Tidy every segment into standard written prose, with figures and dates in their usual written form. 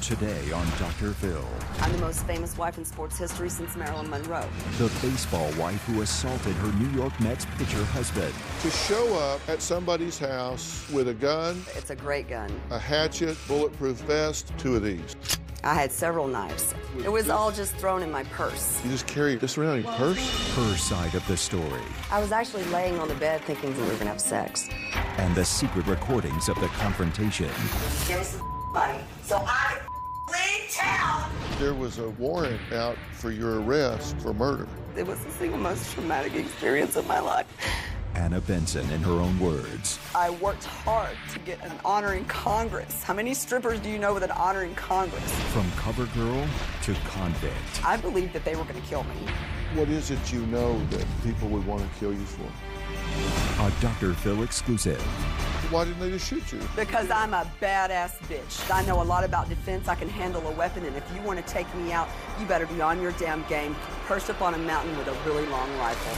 Today on Dr. Phil. I'm the most famous wife in sports history since Marilyn Monroe. The baseball wife who assaulted her New York Mets pitcher husband. To show up at somebody's house with a gun, It's a great gun. a hatchet, bulletproof vest, 2 of these. I had several knives. It was all just thrown in my purse. You just carry this around in your purse? Her side of the story. I was actually laying on the bed thinking we were gonna have sex. And the secret recordings of the confrontation. Give me some money so I can leave town. There was a warrant out for your arrest for murder. It was the single most traumatic experience of my life. Anna Benson, in her own words. I worked hard to get an honor in Congress. How many strippers do you know with an honor in Congress? From cover girl to convict. I believed that they were gonna kill me. What is it you know that people would want to kill you for? A Dr. Phil exclusive. Why didn't they just shoot you? Because I'm a badass bitch. I know a lot about defense. I can handle a weapon, and if you want to take me out, you better be on your damn game, perched up on a mountain with a really long rifle.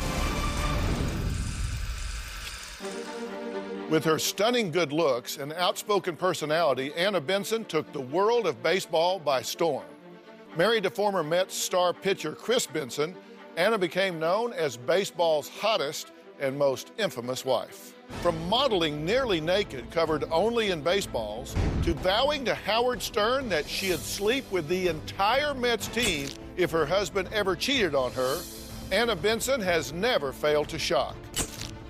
With her stunning good looks and outspoken personality, Anna Benson took the world of baseball by storm. Married to former Mets star pitcher Chris Benson, Anna became known as baseball's hottest and most infamous wife. From modeling nearly naked, covered only in baseballs, to vowing to Howard Stern that she'd sleep with the entire Mets team if her husband ever cheated on her, Anna Benson has never failed to shock.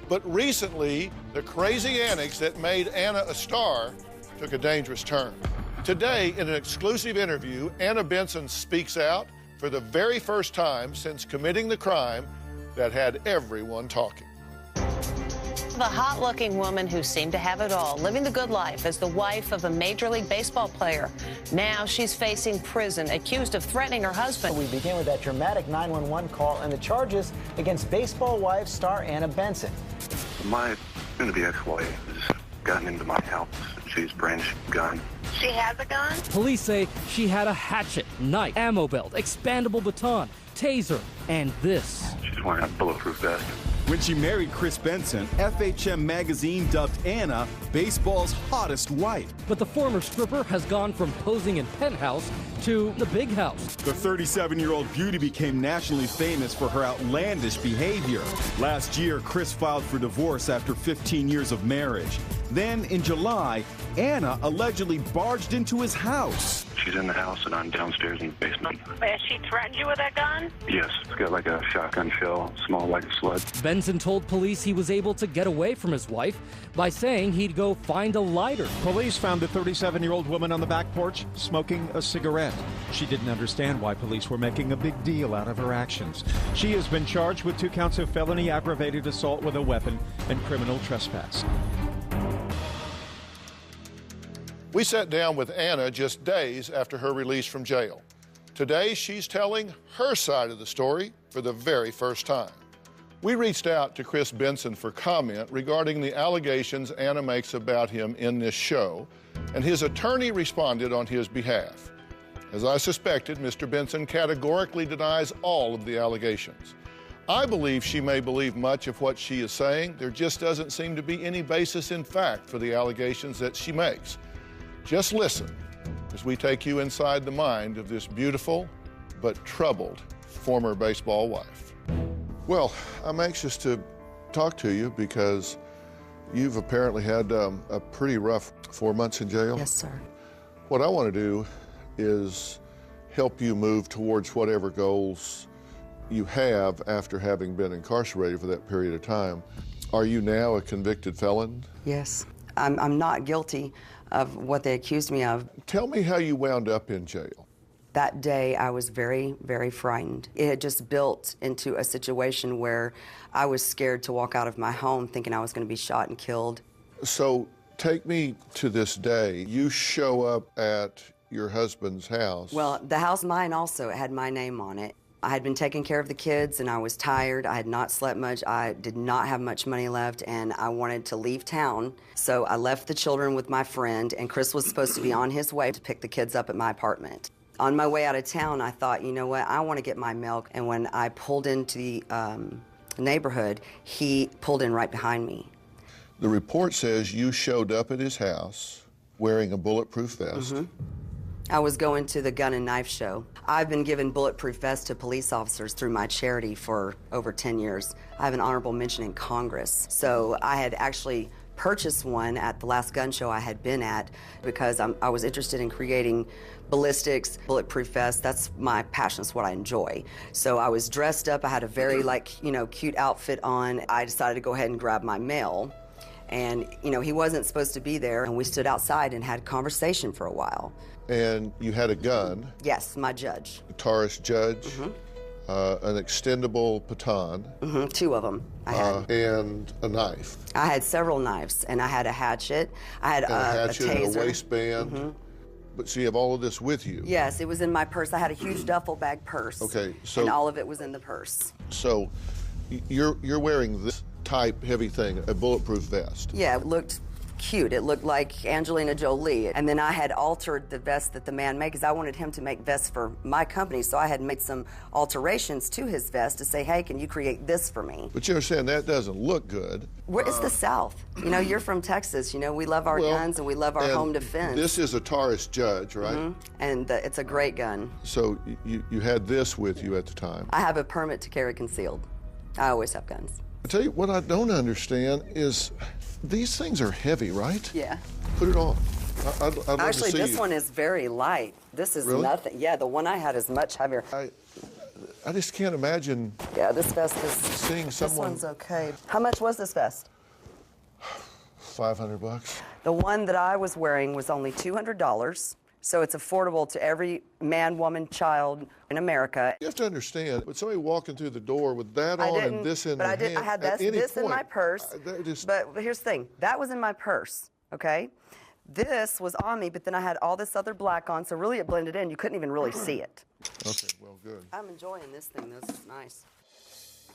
But recently, the crazy antics that made Anna a star took a dangerous turn. Today, in an exclusive interview, Anna Benson speaks out for the very first time since committing the crime that had everyone talking. The hot-looking woman who seemed to have it all, living the good life as the wife of a Major League Baseball player. Now she's facing prison, accused of threatening her husband. We begin with that dramatic 911 call and the charges against baseball wife star Anna Benson. My soon-to-be ex-wife has gotten into my house. She's brandished a gun. She has a gun? Police say she had a hatchet, knife, ammo belt, expandable baton, taser, and this. She's wearing a bulletproof vest. When she married Chris Benson, FHM magazine dubbed Anna baseball's hottest wife. But the former stripper has gone from posing in Penthouse to the Big House. The 37-year-old beauty became nationally famous for her outlandish behavior. Last year, Chris filed for divorce after 15 years of marriage. Then, in July, Anna allegedly barged into his house. She's in the house and I'm downstairs in the basement. Has she threatened you with a gun? Yes, it's got like a shotgun shell, small like a sled. Benson told police he was able to get away from his wife by saying he'd go find a lighter. Police found the 37-year-old woman on the back porch smoking a cigarette. She didn't understand why police were making a big deal out of her actions. She has been charged with 2 counts of felony aggravated assault with a weapon and criminal trespass. We sat down with Anna just days after her release from jail. Today, she's telling her side of the story for the very first time. We reached out to Chris Benson for comment regarding the allegations Anna makes about him in this show, and his attorney responded on his behalf. As I suspected, Mr. Benson categorically denies all of the allegations. I believe she may believe much of what she is saying. There just doesn't seem to be any basis in fact for the allegations that she makes. Just listen as we take you inside the mind of this beautiful but troubled former baseball wife. Well, I'm anxious to talk to you because you've apparently had a pretty rough 4 months in jail. Yes, sir. What I want to do is help you move towards whatever goals you have after having been incarcerated for that period of time. Are you now a convicted felon? Yes. I'm not guilty of what they accused me of. Tell me how you wound up in jail. That day, I was very, very frightened. It had just built into a situation where I was scared to walk out of my home thinking I was going to be shot and killed. So take me to this day. You show up at your husband's house. Well, the house mine also, it had my name on it. I had been taking care of the kids and I was tired. I had not slept much. I did not have much money left and I wanted to leave town. So I left the children with my friend and Chris was supposed to be on his way to pick the kids up at my apartment. On my way out of town, I thought, you know what, I want to get my milk. And when I pulled into the neighborhood, he pulled in right behind me. The report says you showed up at his house wearing a bulletproof vest. I was going to the gun and knife show. I've been giving bulletproof vests to police officers through my charity for over 10 years. I have an honorable mention in Congress. So I had actually purchased one at the last gun show I had been at because I was interested in creating ballistics, bulletproof vests. That's my passion, it's what I enjoy. So I was dressed up, I had a very cute outfit on. I decided to go ahead and grab my mail. And, he wasn't supposed to be there, and we stood outside and had conversation for a while. And you had a gun. Yes, my judge. A Taurus judge. An extendable baton. 2 of them I had. And a knife. I had several knives, and I had a hatchet. I had a taser. And a waistband. But so you have all of this with you? Yes, it was in my purse. I had a huge duffel bag purse. Okay, so... And all of it was in the purse. So you're wearing this type heavy thing, a bulletproof vest. Yeah, it looked cute. It looked like Angelina Jolie. And then I had altered the vest that the man made because I wanted him to make vests for my company. So I had made some alterations to his vest to say, hey, can you create this for me? But you understand that doesn't look good. It's the South. You're from Texas. We love our guns and we love our home defense. This is a Taurus judge, right? And it's a great gun. So you had this with you at the time. I have a permit to carry concealed. I always have guns. I tell you what I don't understand is these things are heavy, right? Yeah. Put it on. I'd love Actually, to see this one is very light. This is really? Nothing. Yeah, the one I had is much heavier. I just can't imagine. Yeah, this vest is. Seeing someone. This one's okay. How much was this vest? $500. The one that I was wearing was only $200. So it's affordable to every man, woman, child in America. You have to understand, with somebody walking through the door with that on and this in their hand, I had this in my purse. But here's the thing, that was in my purse, okay? This was on me, but then I had all this other black on, so really it blended in. You couldn't even really see it. Okay, well, good. I'm enjoying this thing. This is nice.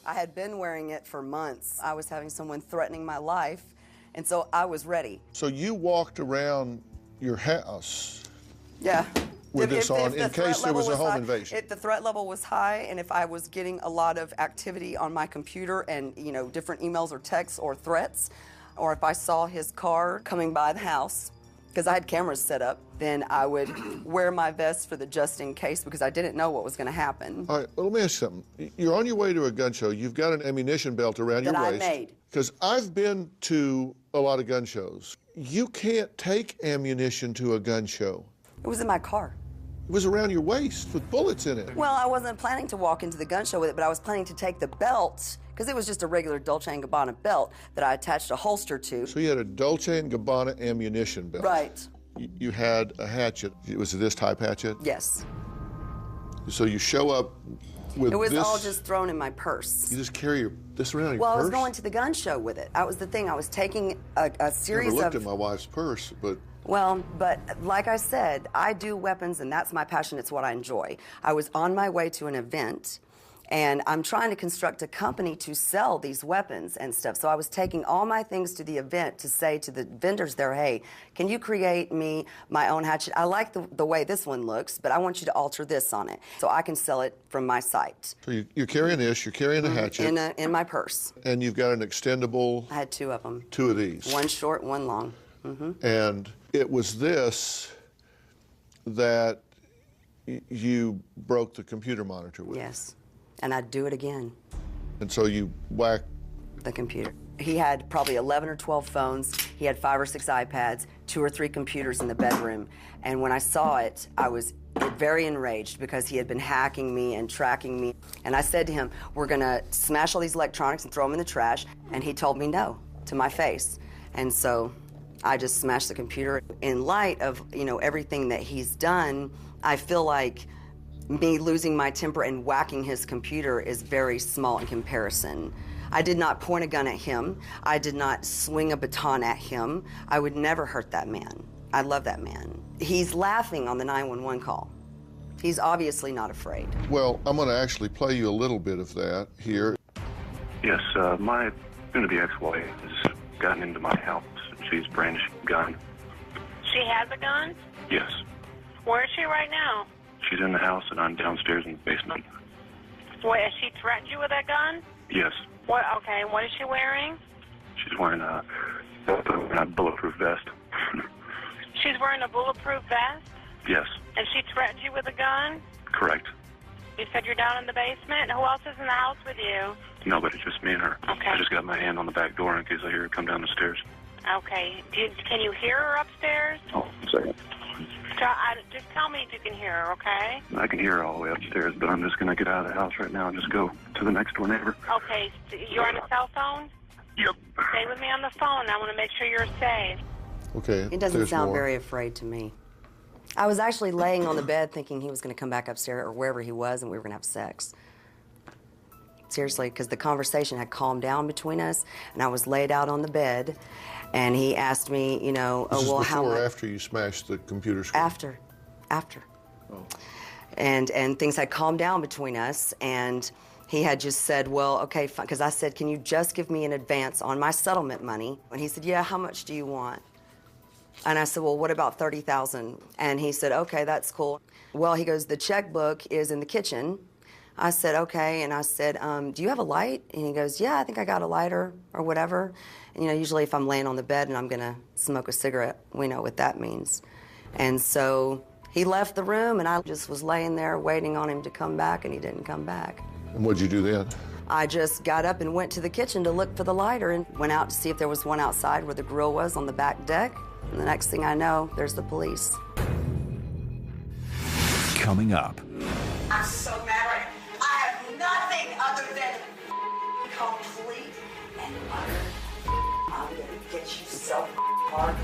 I had been wearing it for months. I was having someone threatening my life, and so I was ready. So you walked around your house Yeah. with this on in case there was a home invasion. If the threat level was high, and if I was getting a lot of activity on my computer and, different emails or texts or threats, or if I saw his car coming by the house, because I had cameras set up, then I would wear my vest for the just in case because I didn't know what was going to happen. All right, well, let me ask you something. You're on your way to a gun show. You've got an ammunition belt around your waist. That I made. Because I've been to a lot of gun shows. You can't take ammunition to a gun show. It was in my car. It was around your waist with bullets in it. Well, I wasn't planning to walk into the gun show with it, but I was planning to take the belt, because it was just a regular Dolce & Gabbana belt that I attached a holster to. So you had a Dolce & Gabbana ammunition belt. Right. You had a hatchet. Was it this type hatchet? Yes. So you show up with this. It was all just thrown in my purse. You just carry this around in your purse? Well, I was going to the gun show with it. That was the thing. I was taking a series I never looked of... at my wife's purse, but... Well, but like I said, I do weapons, and that's my passion. It's what I enjoy. I was on my way to an event, and I'm trying to construct a company to sell these weapons and stuff. So I was taking all my things to the event to say to the vendors there, hey, can you create me my own hatchet? I like the way this one looks, but I want you to alter this on it so I can sell it from my site. So you're carrying this, you're carrying a hatchet. In my purse. And you've got an extendable... I had 2 of them. 2 of these. One short, one long. And it was this that you broke the computer monitor with. Yes, and I'd do it again. And so you whacked the computer. He had probably 11 or 12 phones. He had 5 or 6 iPads, 2 or 3 computers in the bedroom. And when I saw it, I was very enraged because he had been hacking me and tracking me. And I said to him, we're gonna smash all these electronics and throw them in the trash. And he told me no, to my face. And so I just smashed the computer. In light of, everything that he's done, I feel like me losing my temper and whacking his computer is very small in comparison. I did not point a gun at him. I did not swing a baton at him. I would never hurt that man. I love that man. He's laughing on the 911 call. He's obviously not afraid. Well, I'm going to actually play you a little bit of that here. Yes, my soon-to-be ex-wife has gotten into my house. She's brandishing a gun. She has a gun? Yes. Where is she right now? She's in the house and I'm downstairs in the basement. What, has she threatened you with that gun? Yes. What? Okay, what is she wearing? She's wearing a bulletproof vest. She's wearing a bulletproof vest? Yes. And she threatened you with a gun? Correct. You said you're down in the basement? Who else is in the house with you? Nobody, just me and her. Okay. I just got my hand on the back door in case I hear her come down the stairs. Okay. Can you hear her upstairs? Oh, a second. Just tell me if you can hear her, okay? I can hear her all the way upstairs, but I'm just going to get out of the house right now and just go to the next door neighbor. Okay. You're on a cell phone? Yep. Stay with me on the phone. I want to make sure you're safe. Okay. He doesn't there's sound more. very afraid to me. I was actually laying on the bed thinking he was going to come back upstairs or wherever he was and we were going to have sex. Seriously, because the conversation had calmed down between us and I was laid out on the bed and he asked me, you know, This is well, before how or much? after you smashed the computer screen? After. Oh. And things had calmed down between us and he had just said, well, okay, fine, because I said, can you just give me an advance on my settlement money? And he said, yeah, how much do you want? And I said, well, what about $30,000? And he said, okay, that's cool. Well, he goes, the checkbook is in the kitchen. I said, okay. And I said, do you have a light? And he goes, yeah, I think I got a lighter or whatever. And, you know, usually if I'm laying on the bed and I'm going to smoke a cigarette, we know what that means. And so he left the room and I just was laying there waiting on him to come back and he didn't come back. And what'd you do then? I just got up and went to the kitchen to look for the lighter and went out to see if there was one outside where the grill was on the back deck. And the next thing I know, there's the police. Coming up. I'm so mad. I have nothing other than complete and utter. I'm gonna get you so hard.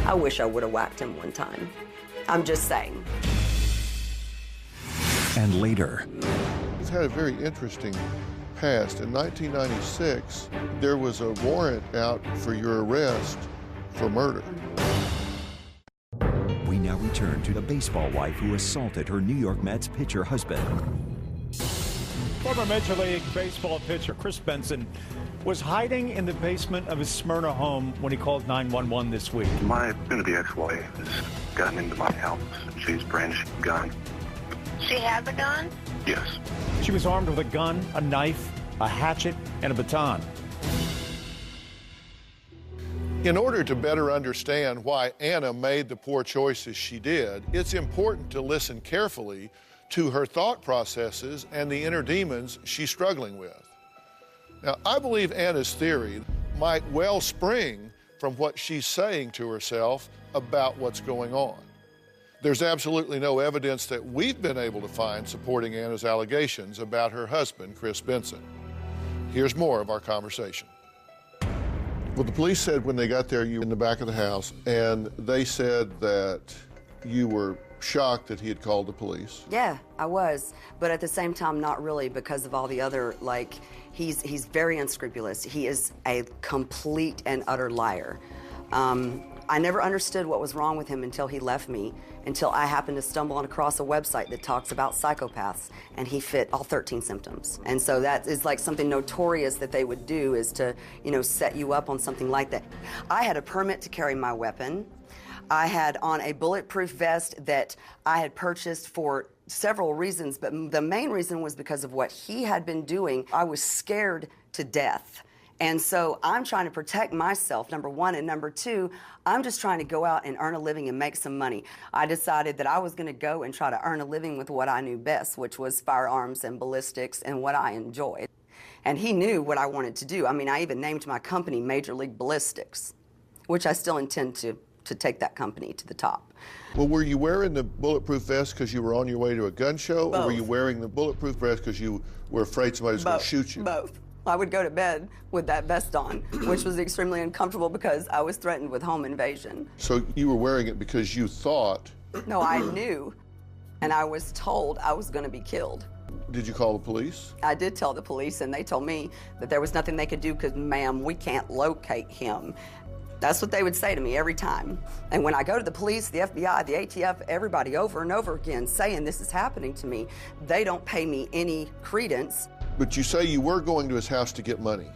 I wish I would have whacked him one time. I'm just saying. And later. You've had a very interesting past. In 1996, there was a warrant out for your arrest for murder. We now return to the baseball wife who assaulted her New York Mets pitcher husband. Former Major League Baseball pitcher Chris Benson was hiding in the basement of his Smyrna home when he called 911 this week. My soon-to-be ex-wife has gotten into my house. She's brandishing a gun. She has a gun? Yes. She was armed with a gun, a knife, a hatchet, and a baton. In order to better understand why Anna made the poor choices she did, it's important to listen carefully to her thought processes and the inner demons she's struggling with. Now, I believe Anna's theory might well spring from what she's saying to herself about what's going on. There's absolutely no evidence that we've been able to find supporting Anna's allegations about her husband, Chris Benson. Here's more of our conversation. Well, the police said when they got there, you were in the back of the house, and they said that you were shocked that he had called the police. Yeah, I was. But at the same time, not really, because of all the other, like, he's very unscrupulous. He is a complete and utter liar. I never understood what was wrong with him until he left me, until I happened to stumble across a website that talks about psychopaths, and he fit all 13 symptoms. And so that is like something notorious that they would do, is to, you know, set you up on something like that. I had a permit to carry my weapon. I had on a bulletproof vest that I had purchased for several reasons, but the main reason was because of what he had been doing. I was scared to death. And so I'm trying to protect myself, number one, and number two, I'm just trying to go out and earn a living and make some money. I decided that I was going to go and try to earn a living with what I knew best, which was firearms and ballistics and what I enjoyed. And he knew what I wanted to do. I mean, I even named my company Major League Ballistics, which I still intend to take that company to the top. Well, were you wearing the bulletproof vest because you were on your way to a gun show? Both. Or were you wearing the bulletproof vest because you were afraid somebody was going to shoot you? Both. I would go to bed with that vest on, which was extremely uncomfortable because I was threatened with home invasion. So you were wearing it because you thought... No, I knew, and I was told I was going to be killed. Did you call the police? I did tell the police, and they told me that there was nothing they could do because, ma'am, we can't locate him. That's what they would say to me every time. And when I go to the police, the FBI, the ATF, everybody over and over again saying this is happening to me, they don't pay me any credence. But you say you were going to his house to get money.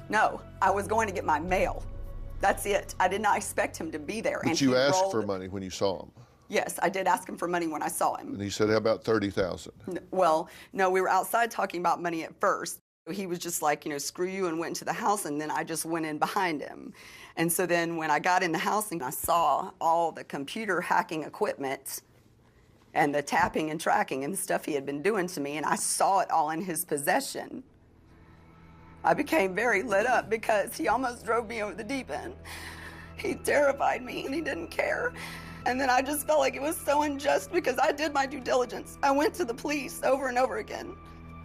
No, I was going to get my mail. That's it. I did not expect him to be there. But and you he asked rolled... for money when you saw him. Yes, I did ask him for money when I saw him. And he said, how about $30,000? Well, no, we were outside talking about money at first. He was just like, you know, screw you, and went into the house, and then I just went in behind him. And so then when I got in the house and I saw all the computer hacking equipment, and the tapping and tracking and the stuff he had been doing to me, and I saw it all in his possession. I became very lit up because he almost drove me over the deep end. He terrified me and he didn't care. And then I just felt like it was so unjust because I did my due diligence. I went to the police over and over again,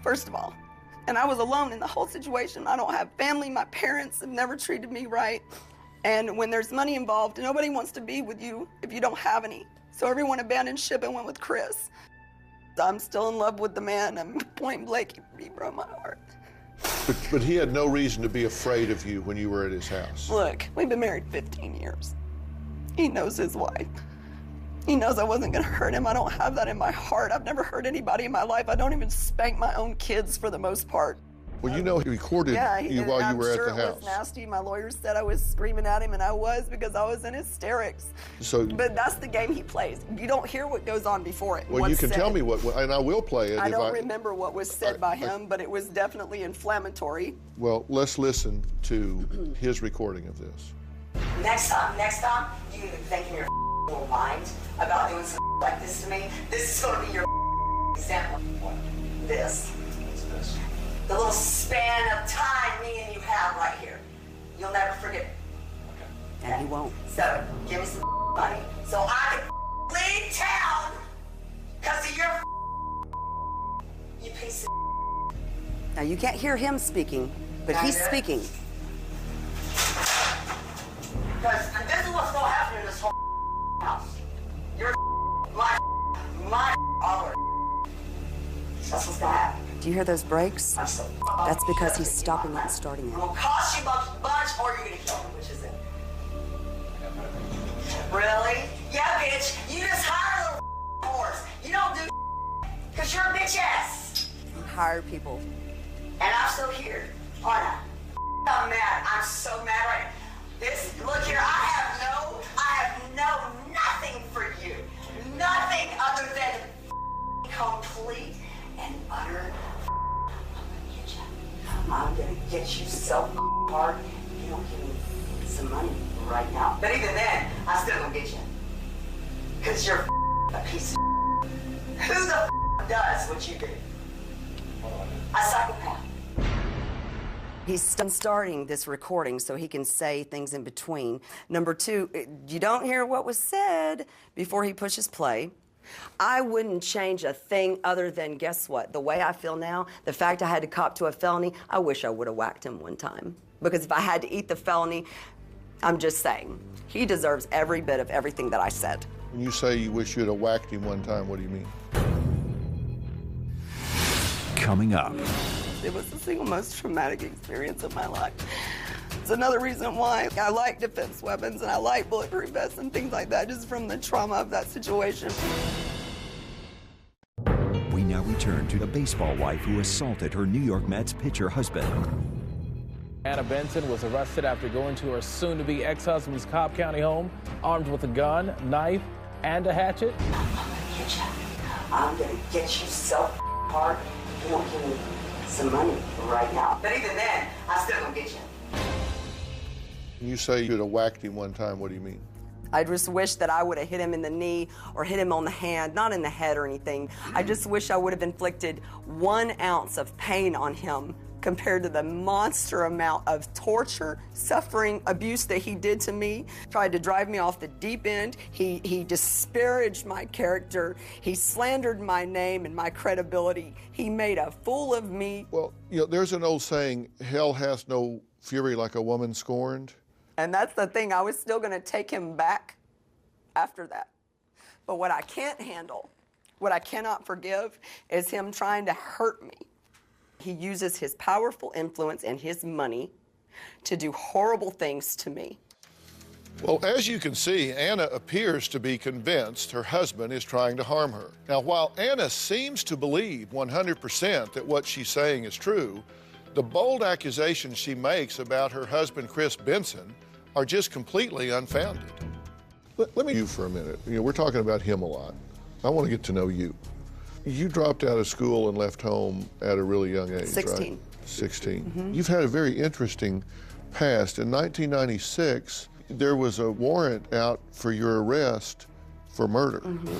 first of all. And I was alone in the whole situation. I don't have family. My parents have never treated me right. And when there's money involved, nobody wants to be with you if you don't have any. So everyone abandoned ship and went with Chris. I'm still in love with the man. I'm point blank, he broke my heart. But he had no reason to be afraid of you when you were at his house. Look, we've been married 15 years. He knows his wife. He knows I wasn't gonna hurt him. I don't have that in my heart. I've never hurt anybody in my life. I don't even spank my own kids for the most part. Well, you know he recorded you while you were at the house. It was nasty. My lawyer said I was screaming at him, and I was because I was in hysterics. But that's the game he plays. You don't hear what goes on before it. Well, you can tell me what, and I will play it. I don't remember what was said by him, but it was definitely inflammatory. Well, let's listen to his recording of this. Next time, you need to think in your little mind about doing something like this to me. This is going to be your example. This. The little span of time me and you have right here. You'll never forget it. Okay. And he won't. So, give me some money so I can leave town because of your you piece of Now, you can't hear him speaking, but he's speaking. Because this is what's going to happen in this whole house. You're my all That's what's going to happen. Do you hear those brakes? That's because he's stopping it and starting it. It will cost you a bunch or you're going to kill me, which is it? Really? Yeah, bitch. You just hire a little horse. You don't do because you're a bitch ass. You hire people. And I'm still here, aren't I? I'm mad. I'm so mad right now. Look here, I have nothing for you. Nothing other than complete and utter. I'm gonna get you so hard if you don't give me some money right now. But even then, I still gonna get you. Cause you're a piece of Who the does what you do? A psychopath. He's starting this recording so he can say things in between. Number two, you don't hear what was said before he pushes play. I wouldn't change a thing other than, guess what? The way I feel now, the fact I had to cop to a felony, I wish I would have whacked him one time. Because if I had to eat the felony, I'm just saying, he deserves every bit of everything that I said. When you say you wish you'd have whacked him one time, what do you mean? Coming up. It was the single most traumatic experience of my life. It's another reason why I like defense weapons and I like bulletproof vests and things like that, just from the trauma of that situation. We now return to the baseball wife who assaulted her New York Mets pitcher husband. Anna Benson was arrested after going to her soon-to-be ex-husband's Cobb County home, armed with a gun, knife, and a hatchet. I'm gonna get you so hard you won't give me some money right now. But even then, I still gonna get you. When you say you'd have whacked him one time, what do you mean? I just wish that I would have hit him in the knee or hit him on the hand, not in the head or anything. I just wish I would have inflicted 1 ounce of pain on him compared to the monster amount of torture, suffering, abuse that he did to me. Tried to drive me off the deep end. He disparaged my character. He slandered my name and my credibility. He made a fool of me. Well, you know, there's an old saying, hell has no fury like a woman scorned. And that's the thing, I was still gonna take him back after that. But what I can't handle, what I cannot forgive, is him trying to hurt me. He uses his powerful influence and his money to do horrible things to me. Well, as you can see, Anna appears to be convinced her husband is trying to harm her. Now, while Anna seems to believe 100% that what she's saying is true, the bold accusations she makes about her husband, Chris Benson, are just completely unfounded. Let me you for a minute. You know, we're talking about him a lot. I want to get to know you. You dropped out of school and left home at a really young age, 16. right? 16. Mm-hmm. You've had a very interesting past. In 1996, there was a warrant out for your arrest for murder. Mm-hmm.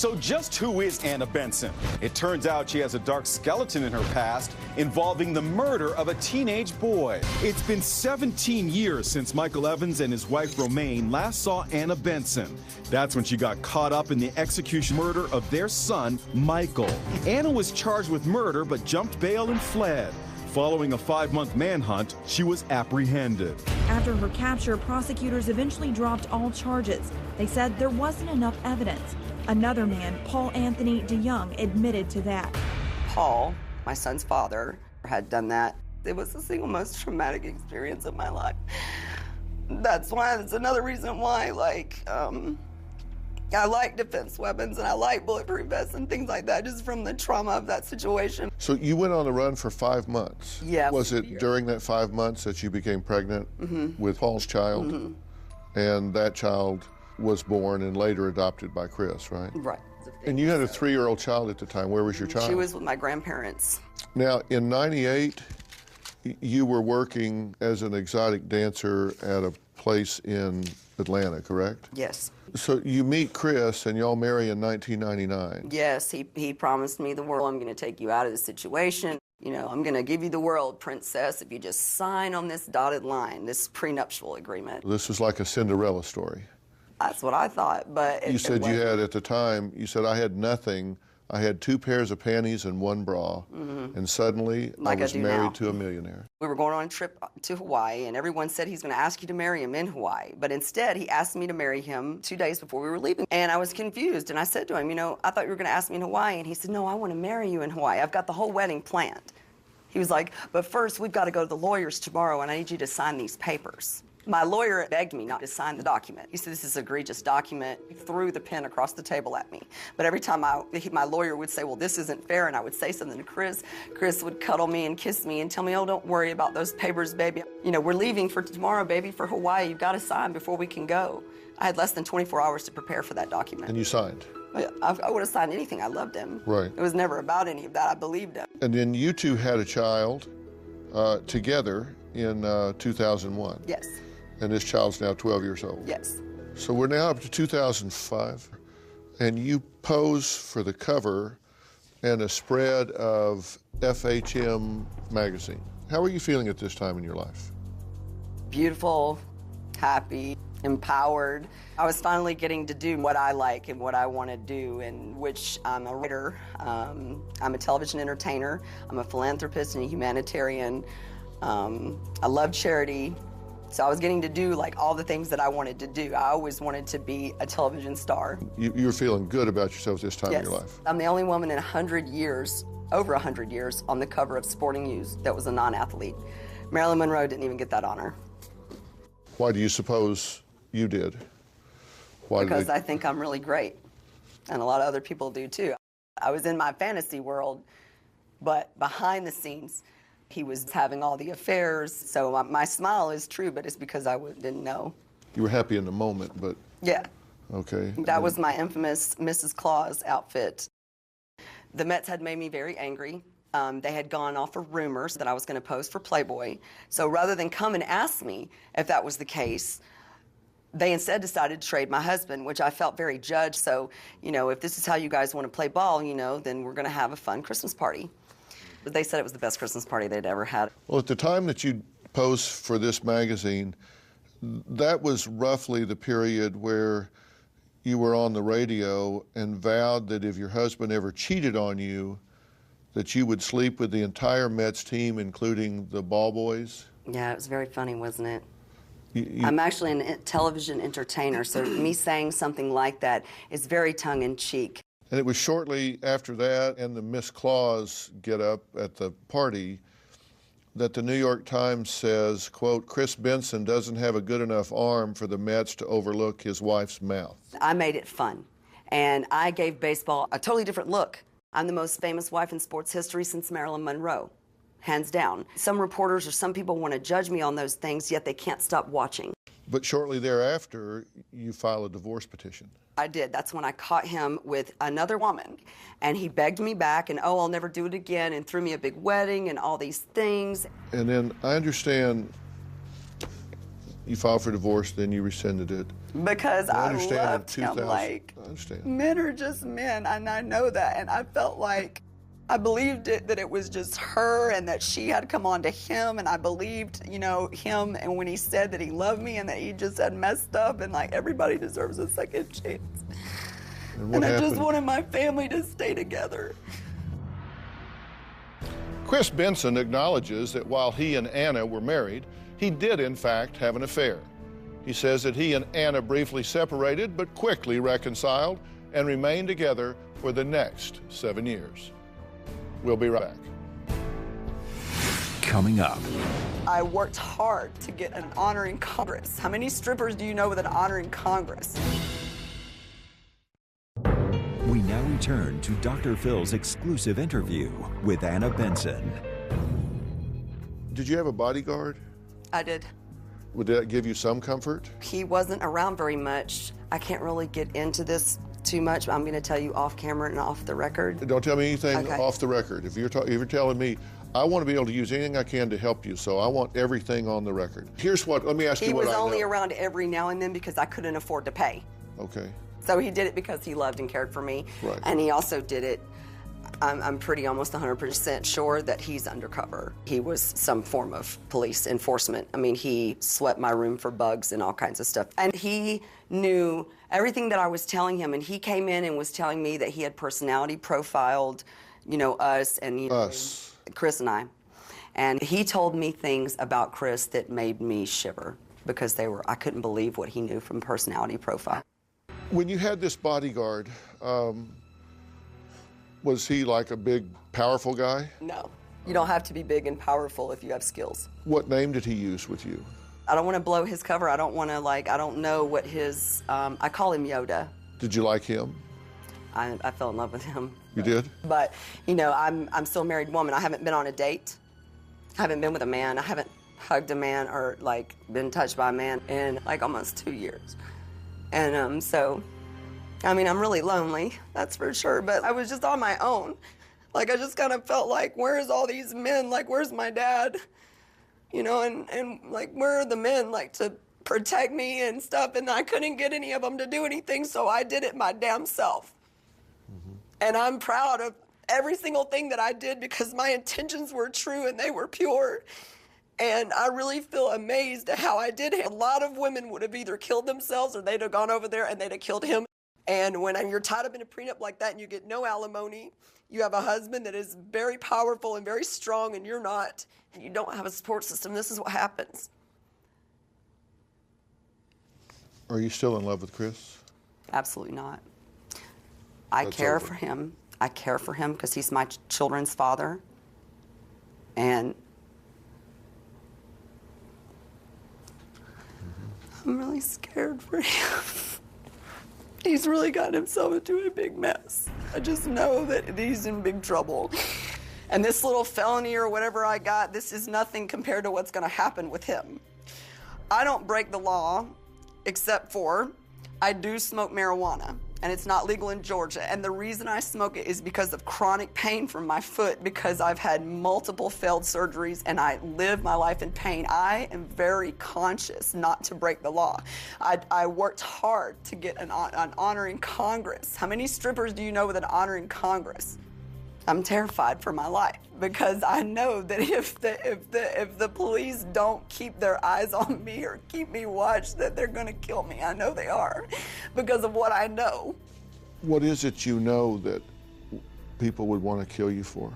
So just who is Anna Benson? It turns out she has a dark skeleton in her past involving the murder of a teenage boy. It's been 17 years since Michael Evans and his wife Romaine last saw Anna Benson. That's when she got caught up in the execution murder of their son, Michael. Anna was charged with murder but jumped bail and fled. Following a 5-month manhunt, she was apprehended. After her capture, prosecutors eventually dropped all charges. They said there wasn't enough evidence. Another man, Paul Anthony DeYoung, admitted to that. Paul, my son's father, had done that. It was the single most traumatic experience of my life. That's another reason why, I like defense weapons and I like bulletproof vests and things like that, just from the trauma of that situation. So you went on the run for 5 months. Yeah. Was it during that 5 months that you became pregnant with Paul's child? And that child was born and later adopted by Chris, right? Right. And you had a 3-year-old child at the time. Where was your child? She was with my grandparents. Now, in '98, you were working as an exotic dancer at a place in Atlanta, correct? Yes. So you meet Chris and y'all marry in 1999. Yes, he promised me the world. I'm going to take you out of the situation. You know, I'm going to give you the world, princess, if you just sign on this dotted line, this prenuptial agreement. This was like a Cinderella story. That's what I thought, but you said you had, at the time, you said, I had nothing. I had 2 pairs of panties and 1 bra, and suddenly I was married to a millionaire. We were going on a trip to Hawaii, and everyone said he's going to ask you to marry him in Hawaii. But instead, he asked me to marry him 2 days before we were leaving. And I was confused, and I said to him, you know, I thought you were going to ask me in Hawaii. And he said, no, I want to marry you in Hawaii. I've got the whole wedding planned. He was like, but first, we've got to go to the lawyers tomorrow, and I need you to sign these papers. My lawyer begged me not to sign the document. He said, this is an egregious document. He threw the pen across the table at me. But every time my lawyer would say, well, this isn't fair, and I would say something to Chris, Chris would cuddle me and kiss me and tell me, oh, don't worry about those papers, baby. You know, we're leaving for tomorrow, baby, for Hawaii. You've got to sign before we can go. I had less than 24 hours to prepare for that document. And you signed? I would have signed anything. I loved him. Right. It was never about any of that. I believed him. And then you two had a child together in 2001. Yes. And this child's now 12 years old. Yes. So we're now up to 2005, and you pose for the cover and a spread of FHM magazine. How are you feeling at this time in your life? Beautiful, happy, empowered. I was finally getting to do what I like and what I want to do, in which I'm a writer, I'm a television entertainer, I'm a philanthropist and a humanitarian. I love charity. So I was getting to do like all the things that I wanted to do. I always wanted to be a television star. You're feeling good about yourself this time Yes. in your life. I'm the only woman in 100 years, over 100 years, on the cover of Sporting News that was a non-athlete. Marilyn Monroe didn't even get that honor. Why do you suppose you did? Because I think I'm really great. And a lot of other people do too. I was in my fantasy world, but behind the scenes, he was having all the affairs. So my smile is true, but it's because I didn't know. You were happy in the moment, but... Yeah. Okay. That was my infamous Mrs. Claus outfit. The Mets had made me very angry. They had gone off of rumors that I was going to pose for Playboy. So rather than come and ask me if that was the case, they instead decided to trade my husband, which I felt very judged. So, you know, if this is how you guys want to play ball, you know, then we're going to have a fun Christmas party. But they said it was the best Christmas party they'd ever had. Well, at the time that you posed for this magazine, that was roughly the period where you were on the radio and vowed that if your husband ever cheated on you, that you would sleep with the entire Mets team, including the ball boys. Yeah, it was very funny, wasn't it? I'm actually a television entertainer, so me saying something like that is very tongue-in-cheek. And it was shortly after that and the Miss Claus get-up at the party that the New York Times says, quote, Chris Benson doesn't have a good enough arm for the Mets to overlook his wife's mouth. I made it fun, and I gave baseball a totally different look. I'm the most famous wife in sports history since Marilyn Monroe, hands down. Some reporters or some people want to judge me on those things, yet they can't stop watching. But shortly thereafter, you file a divorce petition. I did. That's when I caught him with another woman. And he begged me back, and oh, I'll never do it again, and threw me a big wedding and all these things. And then I understand You filed for divorce, then you rescinded it. Because I loved him. Like, I understand. Men are just men, and I know that. And I felt like I believed that it was just her and that she had come on to him, and I believed, you know, him, and when he said that he loved me and that he just had messed up, and like everybody deserves a second chance. And I just wanted my family to stay together. Chris Benson acknowledges that while he and Anna were married, he did in fact have an affair. He says that he and Anna briefly separated but quickly reconciled and remained together for the next 7 years. We'll be right back. Coming up. I worked hard to get an honor in Congress. How many strippers do you know with an honor in Congress? We now return to Dr. Phil's exclusive interview with Anna Benson. Did you have a bodyguard? I did. Would that give you some comfort? He wasn't around very much. I can't really get into this too much. I'm going to tell you off camera and off the record. Don't tell me anything Okay. off the record. If you're telling me, I want to be able to use anything I can to help you, so I want everything on the record. Here's what, let me ask you what I know. He was only around every now and then because I couldn't afford to pay. Okay. So he did it because he loved and cared for me. Right. And he also did it, I'm pretty almost 100% sure that he's undercover. He was some form of police enforcement. I mean, he swept my room for bugs and all kinds of stuff. And he knew everything that I was telling him, and he came in and was telling me that he had personality profiled, you know, us and you know, Chris and I. And he told me things about Chris that made me shiver because I couldn't believe what he knew from personality profile. When you had this bodyguard, was he like a big, powerful guy? No. You don't have to be big and powerful if you have skills. What name did he use with you? I don't want to blow his cover. I don't want to, like, I don't know what his, I call him Yoda. Did you like him? I fell in love with him. You did? But, you know, I'm still a married woman. I haven't been on a date. I haven't been with a man. I haven't hugged a man or, like, been touched by a man in, like, almost 2 years. And so, I mean, I'm really lonely, that's for sure, but I was just on my own. Like, I just kind of felt like, where's all these men? Like, where's my dad? You know, and like, where are the men, like, to protect me and stuff? And I couldn't get any of them to do anything, so I did it my damn self. And I'm proud of every single thing that I did because my intentions were true and they were pure. And I really feel amazed at how I did it. A lot of women would have either killed themselves or they'd have gone over there and they'd have killed him. And when you're tied up in a prenup like that and you get no alimony, you have a husband that is very powerful and very strong and you're not, and you don't have a support system, this is what happens. Are you still in love with Chris? Absolutely not. I care for him. I care for him because he's my children's father. And I'm really scared for him. He's really gotten himself into a big mess. I just know that he's in big trouble. And this little felony or whatever I got, this is nothing compared to what's going to happen with him. I don't break the law, except for I do smoke marijuana, and it's not legal in Georgia. And the reason I smoke it is because of chronic pain from my foot, because I've had multiple failed surgeries and I live my life in pain. I am very conscious not to break the law. I worked hard to get an honor in Congress. How many strippers do you know with an honor in Congress? I'm terrified for my life because I know that if the police don't keep their eyes on me or keep me watched, that they're going to kill me. I know they are because of what I know. What is it you know that people would want to kill you for?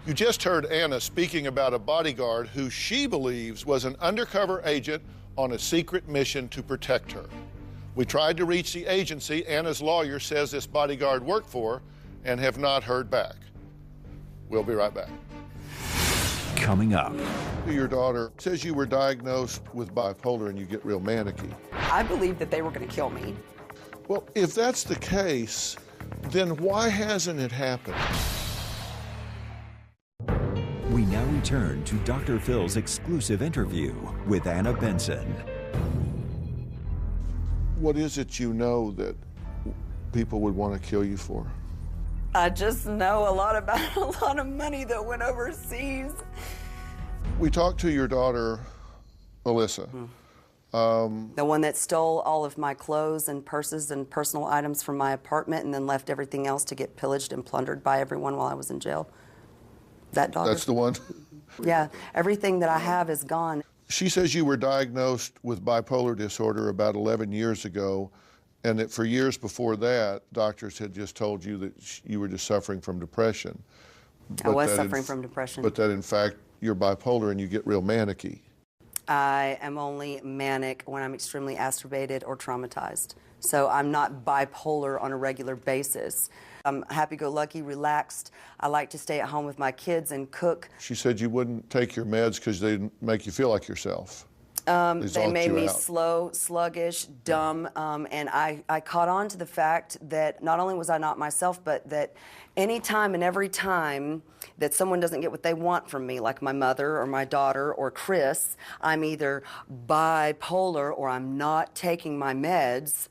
You just heard Anna speaking about a bodyguard who she believes was an undercover agent on a secret mission to protect her. We tried to reach the agency Anna's lawyer says this bodyguard worked for and have not heard back. We'll be right back. Coming up. Your daughter says you were diagnosed with bipolar and you get real manicky. I believed that they were going to kill me. Well, if that's the case, then why hasn't it happened? We now return to Dr. Phil's exclusive interview with Anna Benson. What is it you know that people would want to kill you for? I just know a lot about a lot of money that went overseas. We talked to your daughter, Alyssa. The one that stole all of my clothes and purses and personal items from my apartment and then left everything else to get pillaged and plundered by everyone while I was in jail. That daughter. That's the one? Yeah, everything that I have is gone. She says you were diagnosed with bipolar disorder about 11 years ago, and that for years before that, doctors had just told you that you were just suffering from depression. I was suffering from depression. But that in fact, you're bipolar and you get real manic-y. I am only manic when I'm extremely acerbated or traumatized. So I'm not bipolar on a regular basis. I'm happy-go-lucky, relaxed. I like to stay at home with my kids and cook. She said you wouldn't take your meds because they make you feel like yourself. They made me slow, sluggish, dumb, and I caught on to the fact that not only was I not myself, but that any time and every time that someone doesn't get what they want from me, like my mother or my daughter or Chris, I'm either bipolar or I'm not taking my meds.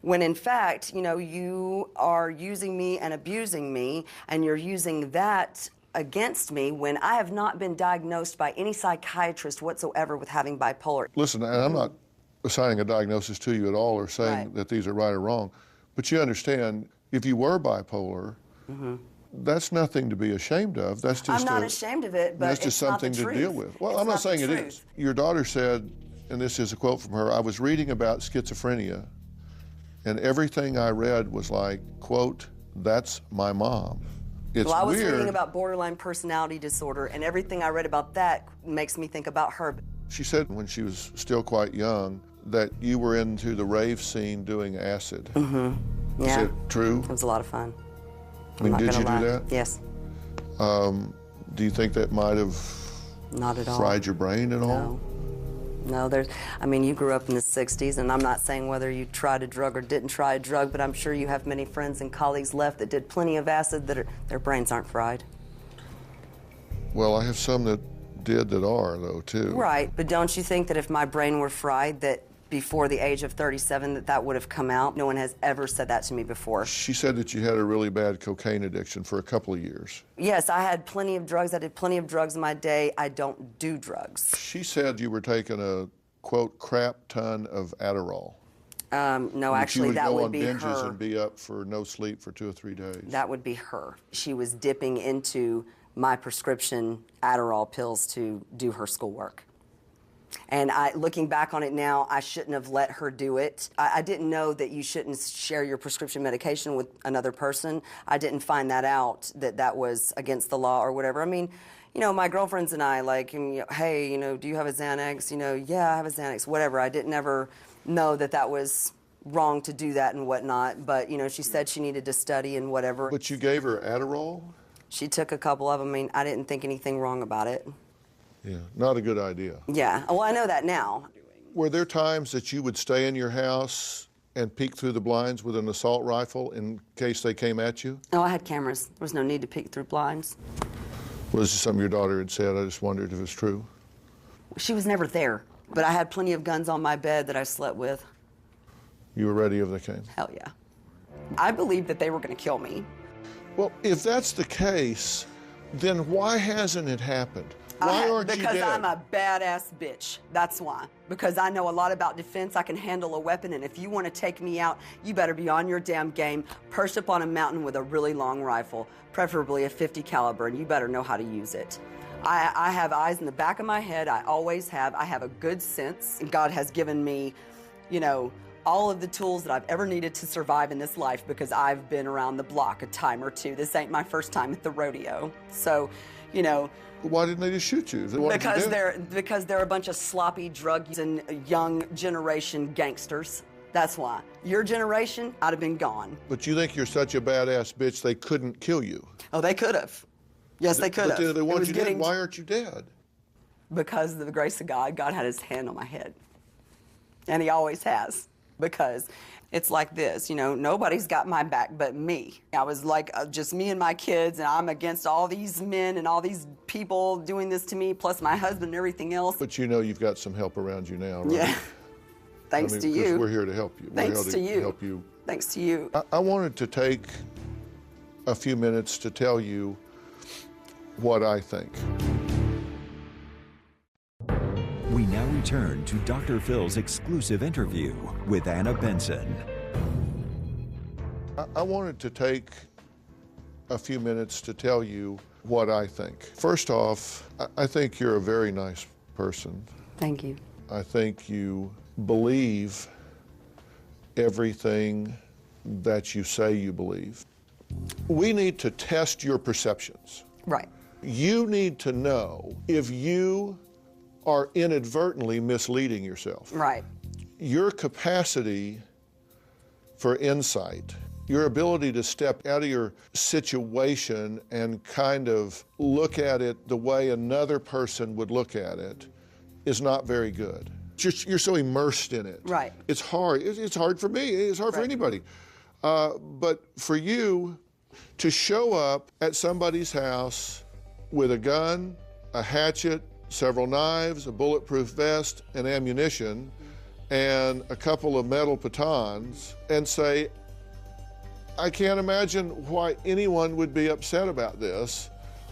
When in fact, you know, you are using me and abusing me, and you're using that against me when I have not been diagnosed by any psychiatrist whatsoever with having bipolar. Listen, and I'm not assigning a diagnosis to you at all or saying that these are right or wrong, but you understand, if you were bipolar, that's nothing to be ashamed of. That's just I'm not ashamed of it, but that's just something to deal with. Well, I'm not saying it is. Your daughter said, and this is a quote from her, I was reading about schizophrenia, and everything I read was like, quote, that's my mom. It's well, I was weird. reading about borderline personality disorder, and everything I read about that makes me think about her. She said when she was still quite young that you were into the rave scene doing acid. Yeah. Is it true? It was a lot of fun. I mean, did you lie. do that? Yes. Do you think that might have not at all fried your brain at all? No, I mean, you grew up in the 60s, and I'm not saying whether you tried a drug or didn't try a drug, but I'm sure you have many friends and colleagues left that did plenty of acid that their brains aren't fried. Well, I have some that did that are, though, too. Right, but don't you think that if my brain were fried, that before the age of 37, that would have come out? No one has ever said that to me before. She said that you had a really bad cocaine addiction for a couple of years. Yes, I had plenty of drugs. I did plenty of drugs in my day. I don't do drugs. She said you were taking a, quote, crap ton of Adderall. No, actually, that would be her. You would go on binges and be up for no sleep for 2 or 3 days. That would be her. She was dipping into my prescription Adderall pills to do her schoolwork. And looking back on it now, I shouldn't have let her do it. I didn't know that you shouldn't share your prescription medication with another person. I didn't find that out, that was against the law or whatever. I mean, you know, my girlfriends and I, like, hey, you know, do you have a Xanax? You know, yeah, I have a Xanax, whatever. I didn't ever know that was wrong to do that and whatnot. But, you know, she said she needed to study and whatever. But you gave her Adderall? She took a couple of them. I mean, I didn't think anything wrong about it. Yeah, not a good idea. Yeah, well, I know that now. Were there times that you would stay in your house and peek through the blinds with an assault rifle in case they came at you? Oh, I had cameras. There was no need to peek through blinds. Well, this is something your daughter had said. I just wondered if it's true. She was never there, but I had plenty of guns on my bed that I slept with. You were ready if they came? Hell yeah. I believed that they were going to kill me. Well, if that's the case, then why hasn't it happened? Why aren't you dead? Because I'm a badass bitch. That's why. Because I know a lot about defense. I can handle a weapon, and if you want to take me out, you better be on your damn game, perched up on a mountain with a really long rifle, preferably a .50 caliber, and you better know how to use it. I have eyes in the back of my head. I always have. I have a good sense. God has given me, you know, all of the tools that I've ever needed to survive in this life because I've been around the block a time or two. This ain't my first time at the rodeo. So, you know. Why didn't they just shoot you? Because they're a bunch of sloppy drug-using young generation gangsters. That's why. Your generation, I'd have been gone. But you think you're such a badass bitch they couldn't kill you? Oh, they could have. Yes, they could have. But they want you dead. Why aren't you dead? Because of the grace of God, God had his hand on my head. And he always has. Because it's like this, you know, nobody's got my back but me. I was like just me and my kids, and I'm against all these men and all these people doing this to me, plus my husband and everything else. But you know you've got some help around you now, right? Yeah. Thanks to you. We're here to help you. Thanks to you. Help you. Thanks to you. I wanted to take a few minutes to tell you what I think. return to Dr. Phil's exclusive interview with Anna Benson. I wanted to take a few minutes to tell you what I think. First off, I think you're a very nice person. Thank you. I think you believe everything that you say you believe. We need to test your perceptions. Right. You need to know if you are inadvertently misleading yourself. Right. Your capacity for insight, your ability to step out of your situation and kind of look at it the way another person would look at it, is not very good. You're so immersed in it. Right. It's hard. It's hard for me. It's hard for anybody. But for you to show up at somebody's house with a gun, a hatchet, several knives, a bulletproof vest, and ammunition, and a couple of metal batons, and say, I can't imagine why anyone would be upset about this.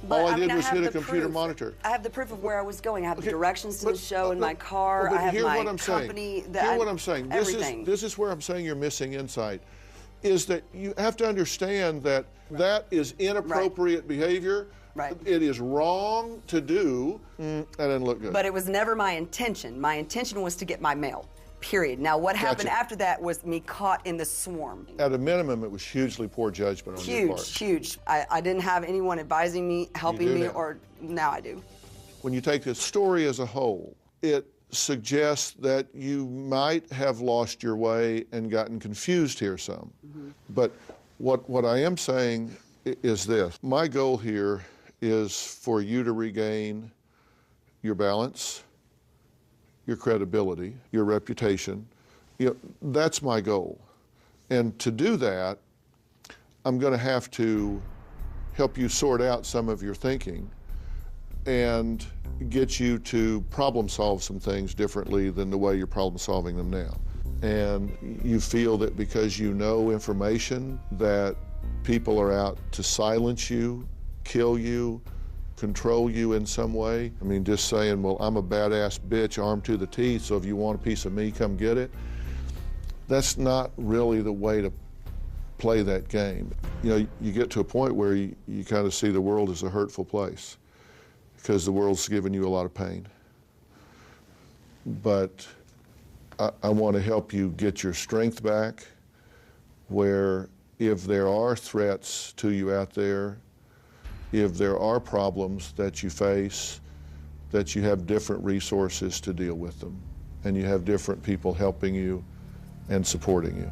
But, all I did was have hit a the computer proof. monitor. I have the proof of where I was going. I have the directions to the show in my car. But I have hear my what I'm company. saying. Hear what I'm saying. Everything. This is where I'm saying you're missing insight, is that you have to understand that that is inappropriate behavior. Right. It is wrong to do. That doesn't look good. But it was never my intention. My intention was to get my mail, period. Now, what happened after that was me caught in the swarm. At a minimum, it was hugely poor judgment on your part. Huge. I didn't have anyone advising me, helping me, or now I do. When you take this story as a whole, it suggests that you might have lost your way and gotten confused here some. But what I am saying is this. My goal here is for you to regain your balance, your credibility, your reputation. That's my goal. And to do that, I'm going to have to help you sort out some of your thinking and get you to problem solve some things differently than the way you're problem solving them now. And you feel that because you know information that people are out to silence you, kill you, control you in some way. I mean, just saying, well, I'm a badass bitch armed to the teeth, so if you want a piece of me, come get it. That's not really the way to play that game. You get to a point where you kind of see the world as a hurtful place because the world's given you a lot of pain. But I want to help you get your strength back, where if there are threats to you out there, if there are problems that you face, that you have different resources to deal with them, and you have different people helping you and supporting you.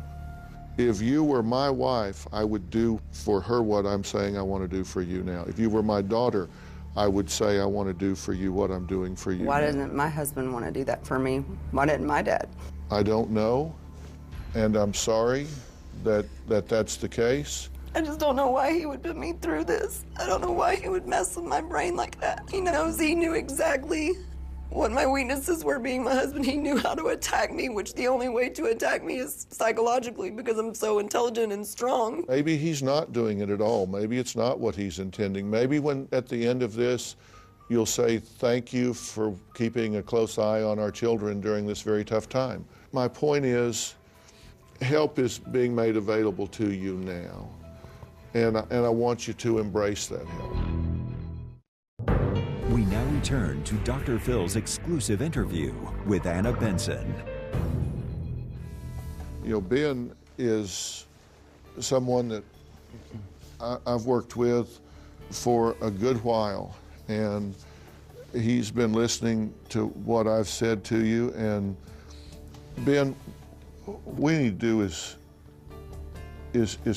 If you were my wife, I would do for her what I'm saying I want to do for you now. If you were my daughter, I would say I want to do for you what I'm doing for you. Why didn't my husband want to do that for me? Why didn't my dad? I don't know, and I'm sorry that that's the case. I just don't know why he would put me through this. I don't know why he would mess with my brain like that. He knew exactly what my weaknesses were being my husband. He knew how to attack me, which the only way to attack me is psychologically because I'm so intelligent and strong. Maybe he's not doing it at all. Maybe it's not what he's intending. Maybe when at the end of this, you'll say, thank you for keeping a close eye on our children during this very tough time. My point is, help is being made available to you now. And I want you to embrace that help. We now return to Dr. Phil's exclusive interview with Anna Benson. Ben is someone that I've worked with for a good while, and he's been listening to what I've said to you. And Ben, what we need to do is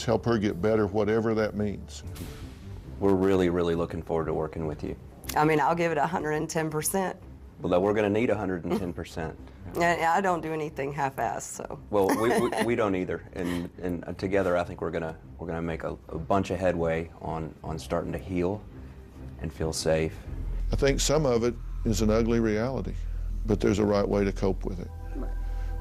help her get better, whatever that means. We're really, really looking forward to working with you. I mean, I'll give it 110%. Well, we're going to need 110%. And I don't do anything half-assed, so. Well, we don't either, and together I think we're gonna make a bunch of headway on starting to heal and feel safe. I think some of it is an ugly reality, but there's a right way to cope with it. Right.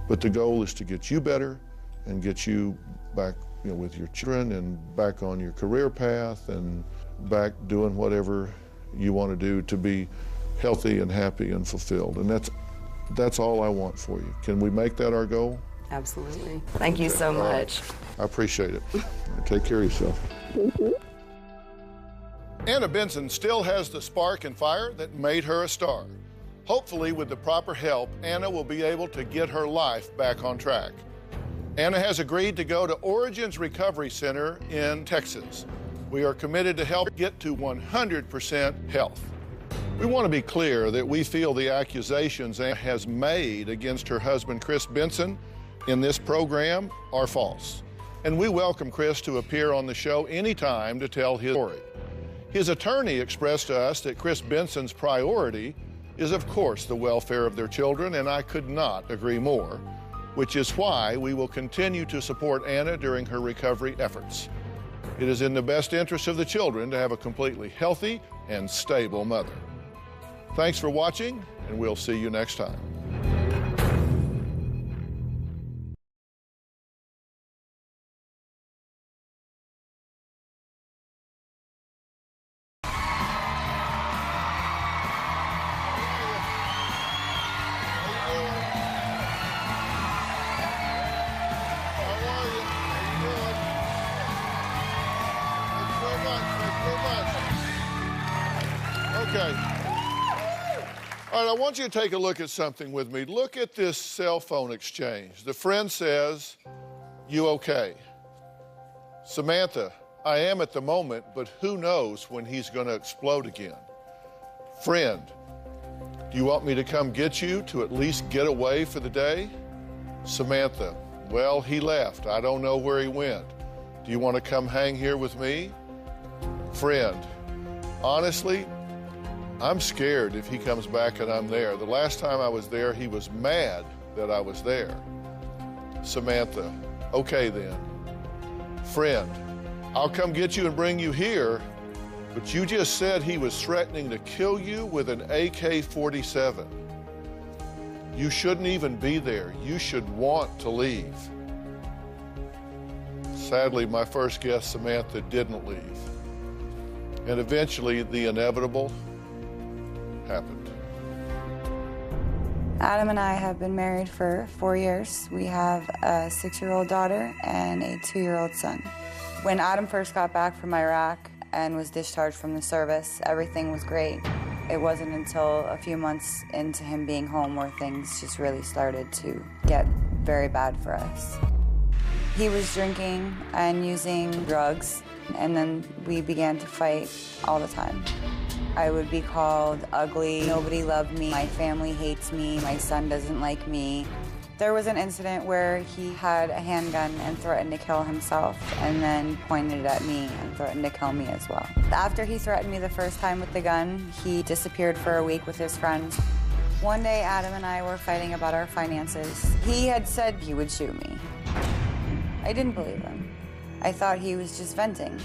But the goal is to get you better and get you back, with your children and back on your career path and back doing whatever you want to do to be healthy and happy and fulfilled. And That's all I want for you. Can we make that our goal? Absolutely. Thank you so much. I appreciate it. Take care of yourself. Anna Benson still has the spark and fire that made her a star. Hopefully, with the proper help, Anna will be able to get her life back on track. Anna has agreed to go to Origins Recovery Center in Texas. We are committed to help get to 100% health. We want to be clear that we feel the accusations Anna has made against her husband, Chris Benson, in this program are false. And we welcome Chris to appear on the show anytime to tell his story. His attorney expressed to us that Chris Benson's priority is, of course, the welfare of their children, and I could not agree more, which is why we will continue to support Anna during her recovery efforts. It is in the best interest of the children to have a completely healthy and stable mother. Thanks for watching, and we'll see you next time. Okay. All right, I want you to take a look at something with me. Look at this cell phone exchange. The friend says, "You okay?" Samantha, "I am at the moment, but who knows when he's going to explode again." Friend, "Do you want me to come get you to at least get away for the day?" Samantha, "Well, he left. I don't know where he went. Do you want to come hang here with me?" Friend, "Honestly, I'm scared if he comes back and I'm there. The last time I was there, he was mad that I was there." Samantha, "Okay then." Friend, "I'll come get you and bring you here, but you just said he was threatening to kill you with an AK-47. You shouldn't even be there. You should want to leave." Sadly, my first guest, Samantha, didn't leave. And eventually, the inevitable happened. Adam and I have been married for 4 years. We have a 6-year-old daughter and a 2-year-old son. When Adam first got back from Iraq and was discharged from the service, everything was great. It wasn't until a few months into him being home where things just really started to get very bad for us. He was drinking and using drugs, and then we began to fight all the time. I would be called ugly, nobody loved me, my family hates me, my son doesn't like me. There was an incident where he had a handgun and threatened to kill himself, and then pointed it at me and threatened to kill me as well. After he threatened me the first time with the gun, he disappeared for a week with his friends. One day, Adam and I were fighting about our finances. He had said he would shoot me. I didn't believe him. I thought he was just venting.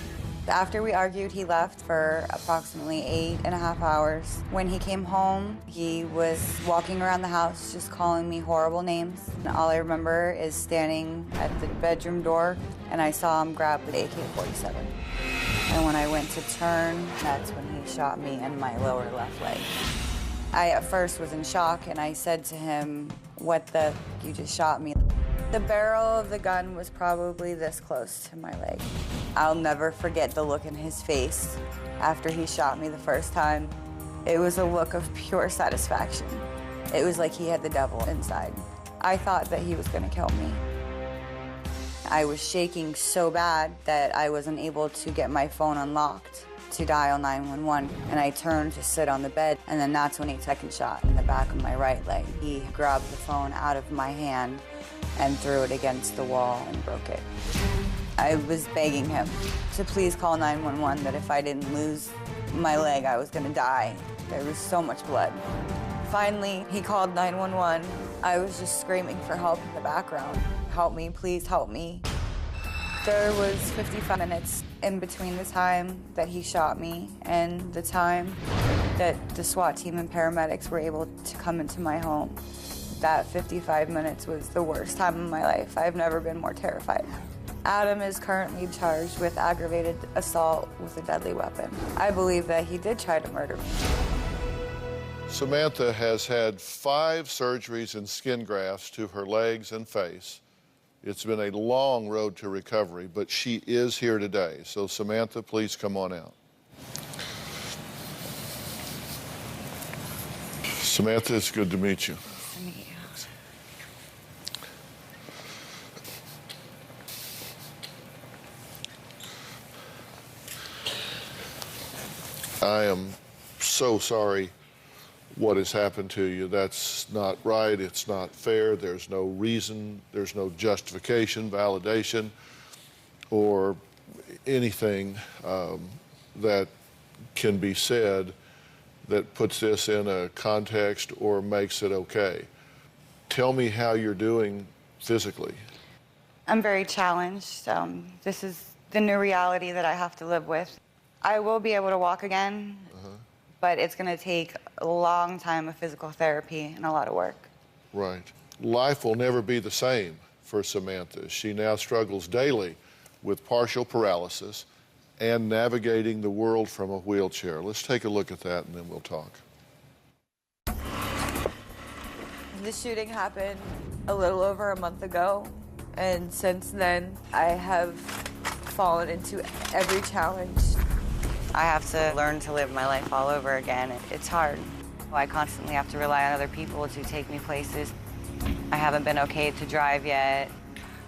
After we argued, he left for approximately 8.5 hours. When he came home, he was walking around the house just calling me horrible names. And all I remember is standing at the bedroom door, and I saw him grab the AK-47. And when I went to turn, that's when he shot me in my lower left leg. I at first was in shock, and I said to him, "What the, you just shot me?" The barrel of the gun was probably this close to my leg. I'll never forget the look in his face after he shot me the first time. It was a look of pure satisfaction. It was like he had the devil inside. I thought that he was gonna kill me. I was shaking so bad that I wasn't able to get my phone unlocked to dial 911, and I turned to sit on the bed, and then that's when he second shot in the back of my right leg. He grabbed the phone out of my hand and threw it against the wall and broke it. I was begging him to please call 911, that if I didn't lose my leg, I was gonna die. There was so much blood. Finally, he called 911. I was just screaming for help in the background. "Help me, please help me." There was 55 minutes in between the time that he shot me and the time that the SWAT team and paramedics were able to come into my home. That 55 minutes was the worst time of my life. I've never been more terrified. Adam is currently charged with aggravated assault with a deadly weapon. I believe that he did try to murder me. Samantha has had 5 surgeries and skin grafts to her legs and face. It's been a long road to recovery, but she is here today. So Samantha, please come on out. Samantha, it's good to meet you. Nice to meet you. I am so sorry what has happened to you. That's not right. It's not fair. There's no reason. There's no justification, validation, or anything that can be said that puts this in a context or makes it okay. Tell me how you're doing physically. I'm very challenged. This is the new reality that I have to live with. I will be able to walk again, but it's going to take a long time of physical therapy and a lot of work. Right. Life will never be the same for Samantha. She now struggles daily with partial paralysis and navigating the world from a wheelchair. Let's take a look at that and then we'll talk. The shooting happened a little over a month ago, and since then I have fallen into every challenge. I have to learn to live my life all over again. It's hard. I constantly have to rely on other people to take me places. I haven't been okay to drive yet.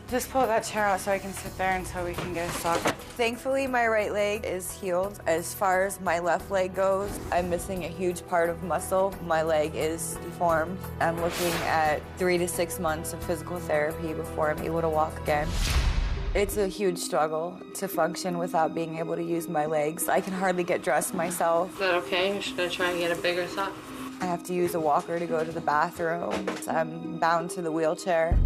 Just pull that chair out so I can sit there until we can get a stop. Thankfully, my right leg is healed. As far as my left leg goes, I'm missing a huge part of muscle. My leg is deformed. I'm looking at 3 to 6 months of physical therapy before I'm able to walk again. It's a huge struggle to function without being able to use my legs. I can hardly get dressed myself. Is that okay? Or should I try and get a bigger sock? I have to use a walker to go to the bathroom. I'm bound to the wheelchair.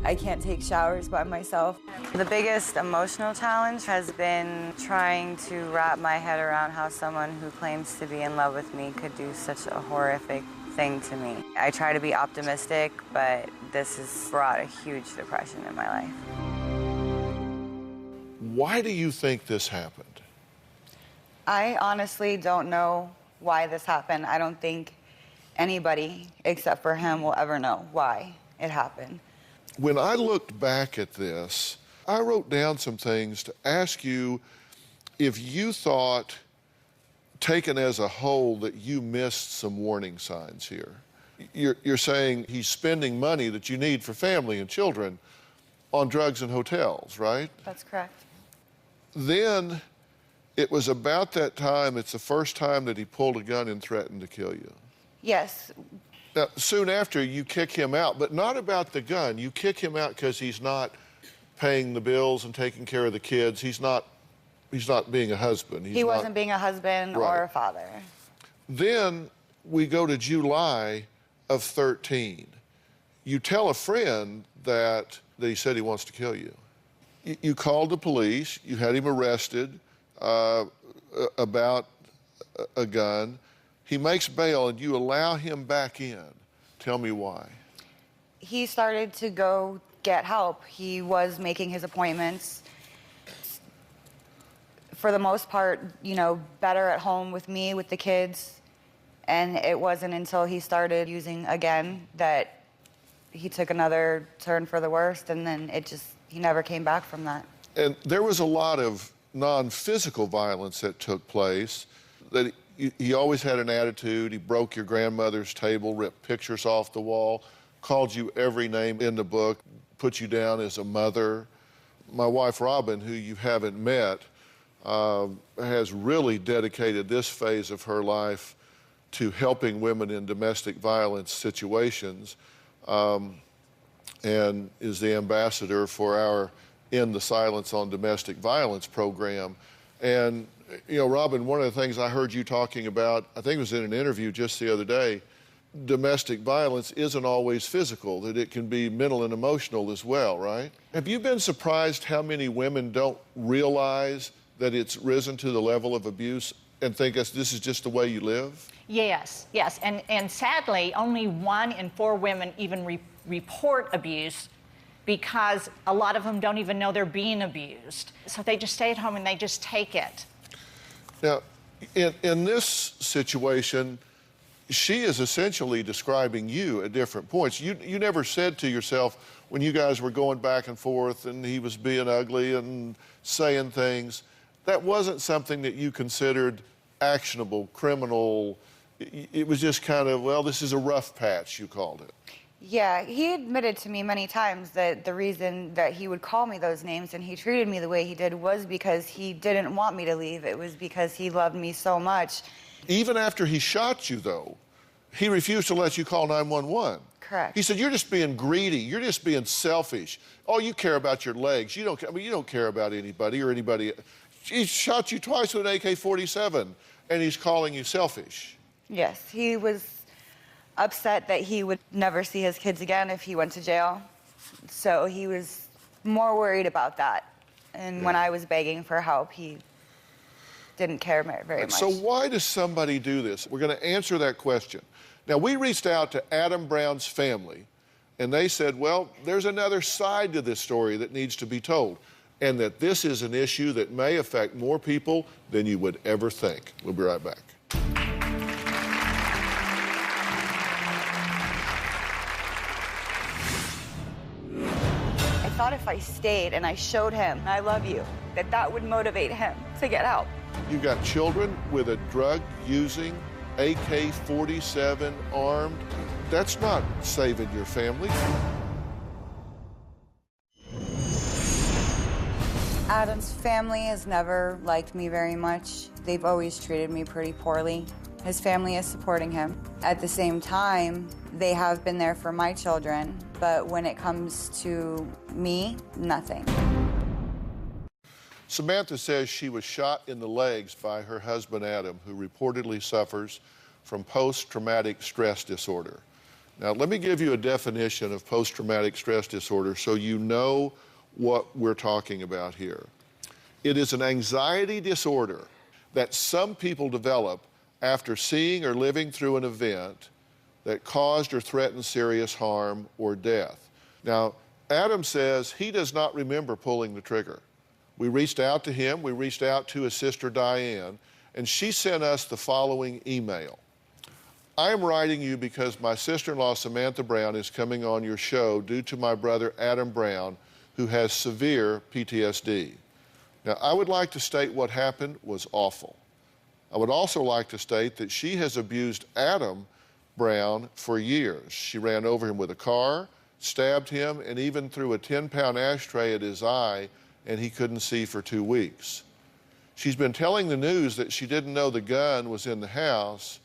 I can't take showers by myself. The biggest emotional challenge has been trying to wrap my head around how someone who claims to be in love with me could do such a horrific thing to me. I try to be optimistic, but this has brought a huge depression in my life. Why do you think this happened? I honestly don't know why this happened. I don't think anybody except for him will ever know why it happened. When I looked back at this, I wrote down some things to ask you if you thought, taken as a whole, that you missed some warning signs here. You're saying he's spending money that you need for family and children on drugs and hotels, right? That's correct. Then it was about that time, it's the first time that he pulled a gun and threatened to kill you. Yes. Now, soon after, you kick him out, but not about the gun. You kick him out because he's not paying the bills and taking care of the kids. He's not being a husband. He wasn't being a husband or a father. Then we go to July of 13. You tell a friend that he said he wants to kill you. You called the police. You had him arrested about a gun. He makes bail, and you allow him back in. Tell me why. He started to go get help. He was making his appointments. For the most part, you know, better at home with me, with the kids. And it wasn't until he started using again that he took another turn for the worst, and then he never came back from that. And there was a lot of non-physical violence that took place. That he always had an attitude. He broke your grandmother's table, ripped pictures off the wall, called you every name in the book, put you down as a mother. My wife, Robin, who you haven't met, has really dedicated this phase of her life to helping women in domestic violence situations, and is the ambassador for our End the Silence on Domestic Violence program. And you know, Robin, one of the things I heard you talking about, I think it was in an interview just the other day, domestic violence isn't always physical, that it can be mental and emotional as well, right? Have you been surprised how many women don't realize that it's risen to the level of abuse and think this is just the way you live? Yes. And sadly, only 1 in 4 women even report abuse, because a lot of them don't even know they're being abused. So they just stay at home and they just take it. Now, in this situation, she is essentially describing you at different points. You never said to yourself when you guys were going back and forth and he was being ugly and saying things, that wasn't something that you considered actionable, criminal. It was just kind of, well, this is a rough patch, you called it. Yeah, he admitted to me many times that the reason that he would call me those names and he treated me the way he did was because he didn't want me to leave. It was because he loved me so much. Even after he shot you, though, he refused to let you call 911. Correct. He said, you're just being greedy. You're just being selfish. Oh, you care about your legs. You don't care about anybody or anybody. He shot you twice with an AK-47, and he's calling you selfish. Yes, he was upset that he would never see his kids again if he went to jail. So he was more worried about that. And when I was begging for help, he didn't care very much. So why does somebody do this? We're going to answer that question. Now, we reached out to Adam Brown's family, and they said, well, there's another side to this story that needs to be told, and that this is an issue that may affect more people than you would ever think. We'll be right back. I thought if I stayed and I showed him, I love you, that would motivate him to get help. You got children with a drug-using AK-47 armed. That's not saving your family. Adam's family has never liked me very much. They've always treated me pretty poorly. His family is supporting him. At the same time, they have been there for my children, but when it comes to me, nothing. Samantha says she was shot in the legs by her husband, Adam, who reportedly suffers from post-traumatic stress disorder. Now, let me give you a definition of post-traumatic stress disorder so you know what we're talking about here. It is an anxiety disorder that some people develop after seeing or living through an event that caused or threatened serious harm or death. Now, Adam says he does not remember pulling the trigger. We reached out to him, we reached out to his sister Diane, and she sent us the following email. I am writing you because my sister-in-law Samantha Brown is coming on your show due to my brother Adam Brown, who has severe PTSD. Now, I would like to state what happened was awful. I would also like to state that she has abused Adam Brown for years. She ran over him with a car, stabbed him, and even threw a 10-pound ashtray at his eye, and he couldn't see for 2 weeks. She's been telling the news that she didn't know the gun was in the house,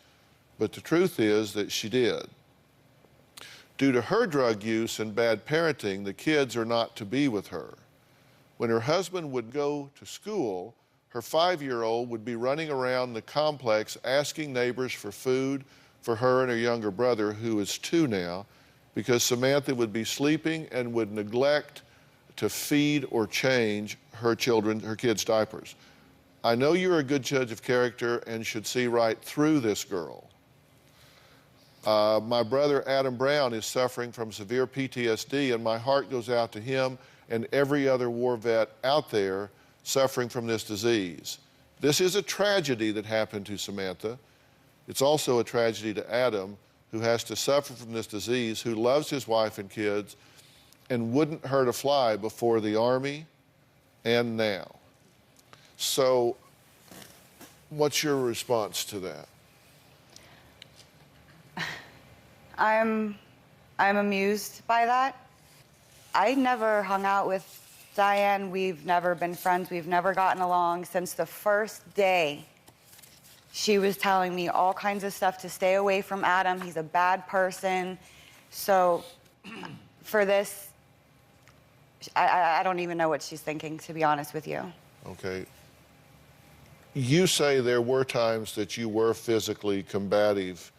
but the truth is that she did. Due to her drug use and bad parenting, the kids are not to be with her. When her husband would go to school, her 5-year-old would be running around the complex asking neighbors for food for her and her younger brother, who is 2 now, because Samantha would be sleeping and would neglect to feed or change her kids' diapers. I know you're a good judge of character and should see right through this girl. My brother Adam Brown is suffering from severe PTSD, and my heart goes out to him and every other war vet out there suffering from this disease. This is a tragedy that happened to Samantha. It's also a tragedy to Adam, who has to suffer from this disease, who loves his wife and kids and wouldn't hurt a fly before the Army and now. So what's your response to that? I'm amused by that. I never hung out with Diane. We've never been friends. We've never gotten along since the first day. She was telling me all kinds of stuff to stay away from Adam. He's a bad person. So for this, I don't even know what she's thinking, to be honest with you. Okay. You say there were times that you were physically combative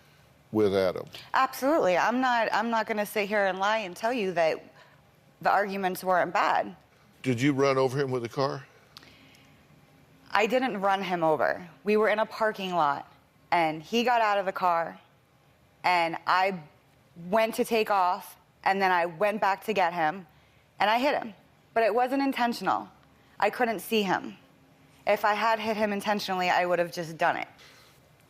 with Adam. Absolutely. I'm not going to sit here and lie and tell you that the arguments weren't bad. Did you run over him with a car? I didn't run him over. We were in a parking lot, and he got out of the car, and I went to take off, and then I went back to get him, and I hit him. But it wasn't intentional. I couldn't see him. If I had hit him intentionally, I would have just done it.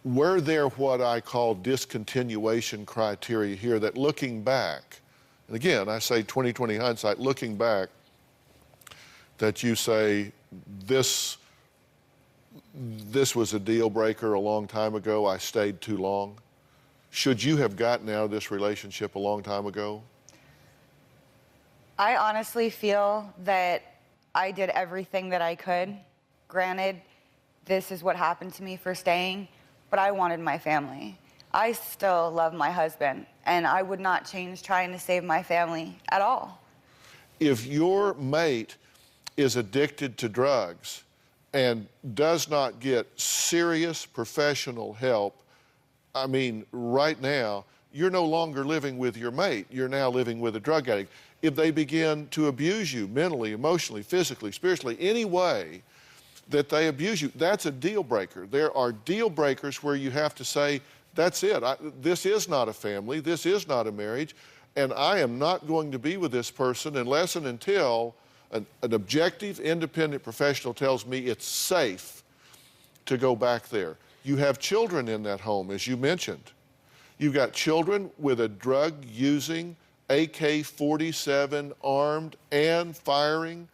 were there what I call discontinuation criteria here that looking back, and again, I say 20/20 hindsight, looking back, that you say this was a deal breaker a long time ago, I stayed too long? Should you have gotten out of this relationship a long time ago? I honestly feel that I did everything that I could. Granted, this is what happened to me for staying, but I wanted my family. I still love my husband, and I would not change trying to save my family at all. If your mate is addicted to drugs and does not get serious professional help, I mean, right now, you're no longer living with your mate. You're now living with a drug addict. If they begin to abuse you mentally, emotionally, physically, spiritually, any way that they abuse you, that's a deal breaker. There are deal breakers where you have to say, that's it. This is not a family. This is not a marriage. And I am not going to be with this person unless and until an objective, independent professional tells me it's safe to go back there. You have children in that home, as you mentioned. You've got children with a drug-using, AK-47 armed and firing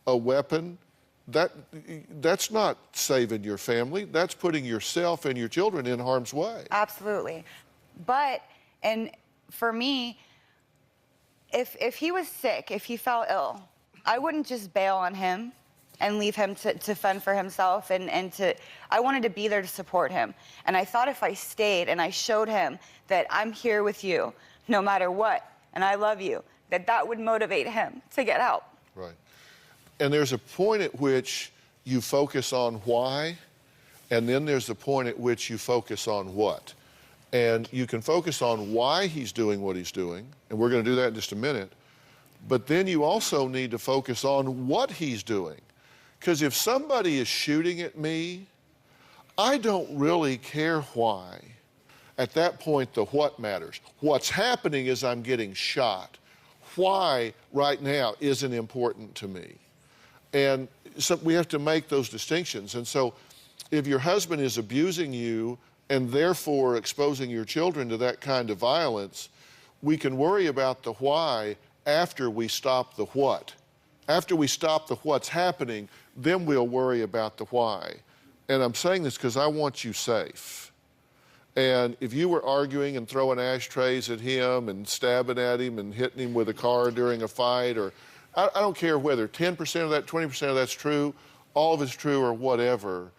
a weapon. That's not saving your family. That's putting yourself and your children in harm's way. Absolutely. But, and for me, if he was sick, if he fell ill, I wouldn't just bail on him and leave him to fend for himself I wanted to be there to support him. And I thought if I stayed and I showed him that I'm here with you no matter what, and I love you, that would motivate him to get out. Right. And there's a point at which you focus on why, and then there's the point at which you focus on what. And you can focus on why he's doing what he's doing, and we're going to do that in just a minute, but then you also need to focus on what he's doing. Because if somebody is shooting at me, I don't really care why. At that point, the what matters. What's happening is I'm getting shot. Why right now isn't important to me. And so we have to make those distinctions. And so if your husband is abusing you and therefore exposing your children to that kind of violence, we can worry about the why after we stop the what. After we stop the what's happening, then we'll worry about the why. And I'm saying this because I want you safe. And if you were arguing and throwing ashtrays at him and stabbing at him and hitting him with a car during a fight, or I don't care whether 10% of that, 20% of that's true, all of it's true or whatever,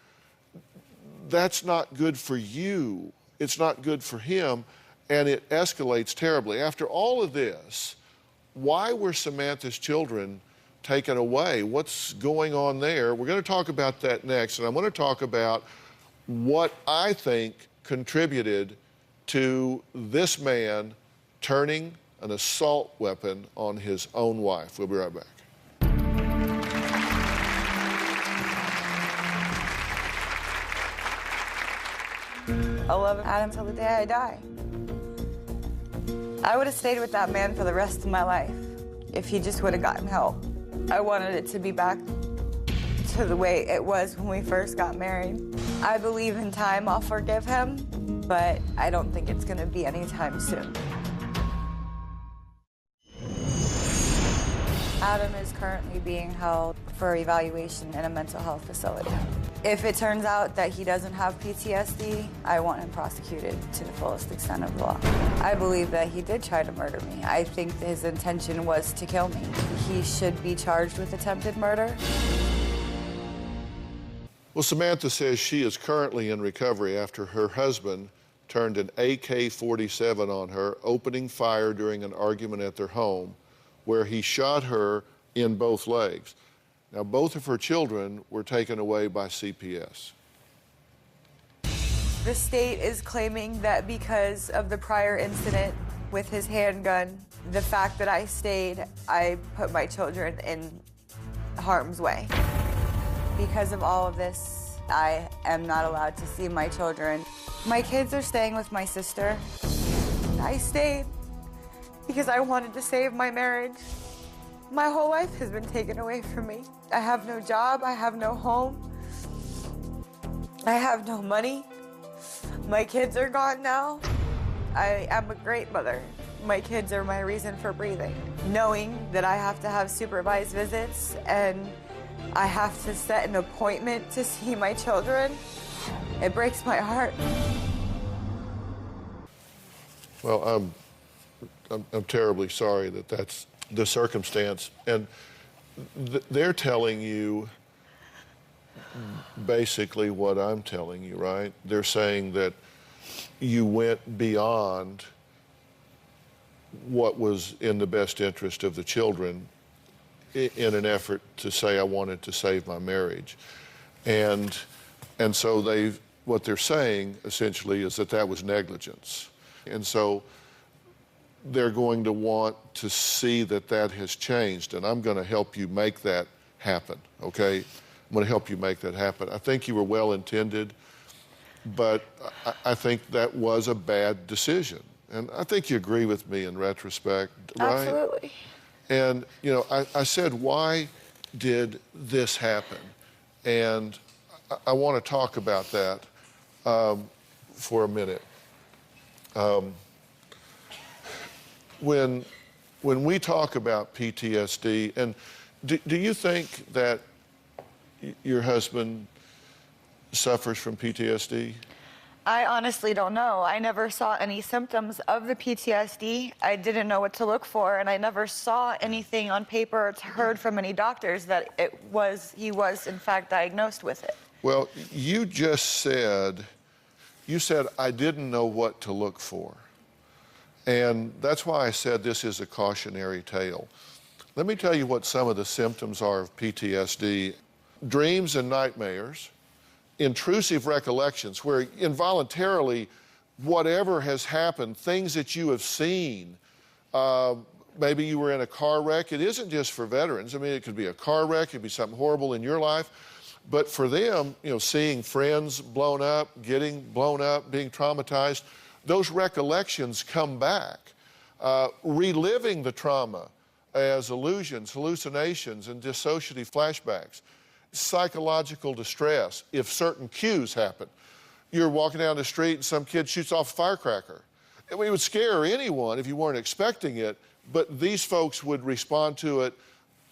that's not good for you. It's not good for him, and it escalates terribly. After all of this, why were Samantha's children taken away? What's going on there? We're going to talk about that next, and I'm going to talk about what I think contributed to this man turning an assault weapon on his own wife. We'll be right back. I love Adam till the day I die. I would have stayed with that man for the rest of my life if he just would have gotten help. I wanted it to be back to the way it was when we first got married. I believe in time I'll forgive him, but I don't think it's going to be anytime soon. Adam is currently being held for evaluation in a mental health facility. If it turns out that he doesn't have PTSD, I want him prosecuted to the fullest extent of the law. I believe that he did try to murder me. I think his intention was to kill me. He should be charged with attempted murder. Well, Samantha says she is currently in recovery after her husband turned an AK-47 on her, opening fire during an argument at their home, where he shot her in both legs. Now, both of her children were taken away by CPS. The state is claiming that because of the prior incident with his handgun, the fact that I stayed, I put my children in harm's way. Because of all of this, I am not allowed to see my children. My kids are staying with my sister. I stayed because I wanted to save my marriage. My whole life has been taken away from me. I have no job, I have no home, I have no money. My kids are gone now. I am a great mother. My kids are my reason for breathing. Knowing that I have to have supervised visits and I have to set an appointment to see my children, it breaks my heart. Well, I'm terribly sorry that that's the circumstance. And they're telling you basically what I'm telling you, right? They're saying that you went beyond what was in the best interest of the children in an effort to say I wanted to save my marriage. And so what they're saying essentially is that was negligence. And so they're going to want to see that has changed, and I'm going to help you make that happen, okay? I'm going to help you make that happen. I think you were well-intended, but I think that was a bad decision. And I think you agree with me in retrospect, right? Absolutely. And, you know, I said, why did this happen? And I want to talk about that for a minute. When we talk about PTSD, and do you think that your husband suffers from PTSD? I honestly don't know. I never saw any symptoms of the PTSD. I didn't know what to look for, and I never saw anything on paper or heard from any doctors that he was in fact diagnosed with it. Well, you said I didn't know what to look for. And that's why I said this is a cautionary tale. Let me tell you what some of the symptoms are of PTSD. Dreams and nightmares, intrusive recollections, where involuntarily whatever has happened, things that you have seen, maybe you were in a car wreck. It isn't just for veterans. I mean, it could be a car wreck, it could be something horrible in your life. But for them, you know, seeing friends blown up, getting blown up, being traumatized, those recollections come back. Reliving the trauma as illusions, hallucinations, and dissociative flashbacks. Psychological distress if certain cues happen. You're walking down the street and some kid shoots off a firecracker. It would scare anyone if you weren't expecting it, but these folks would respond to it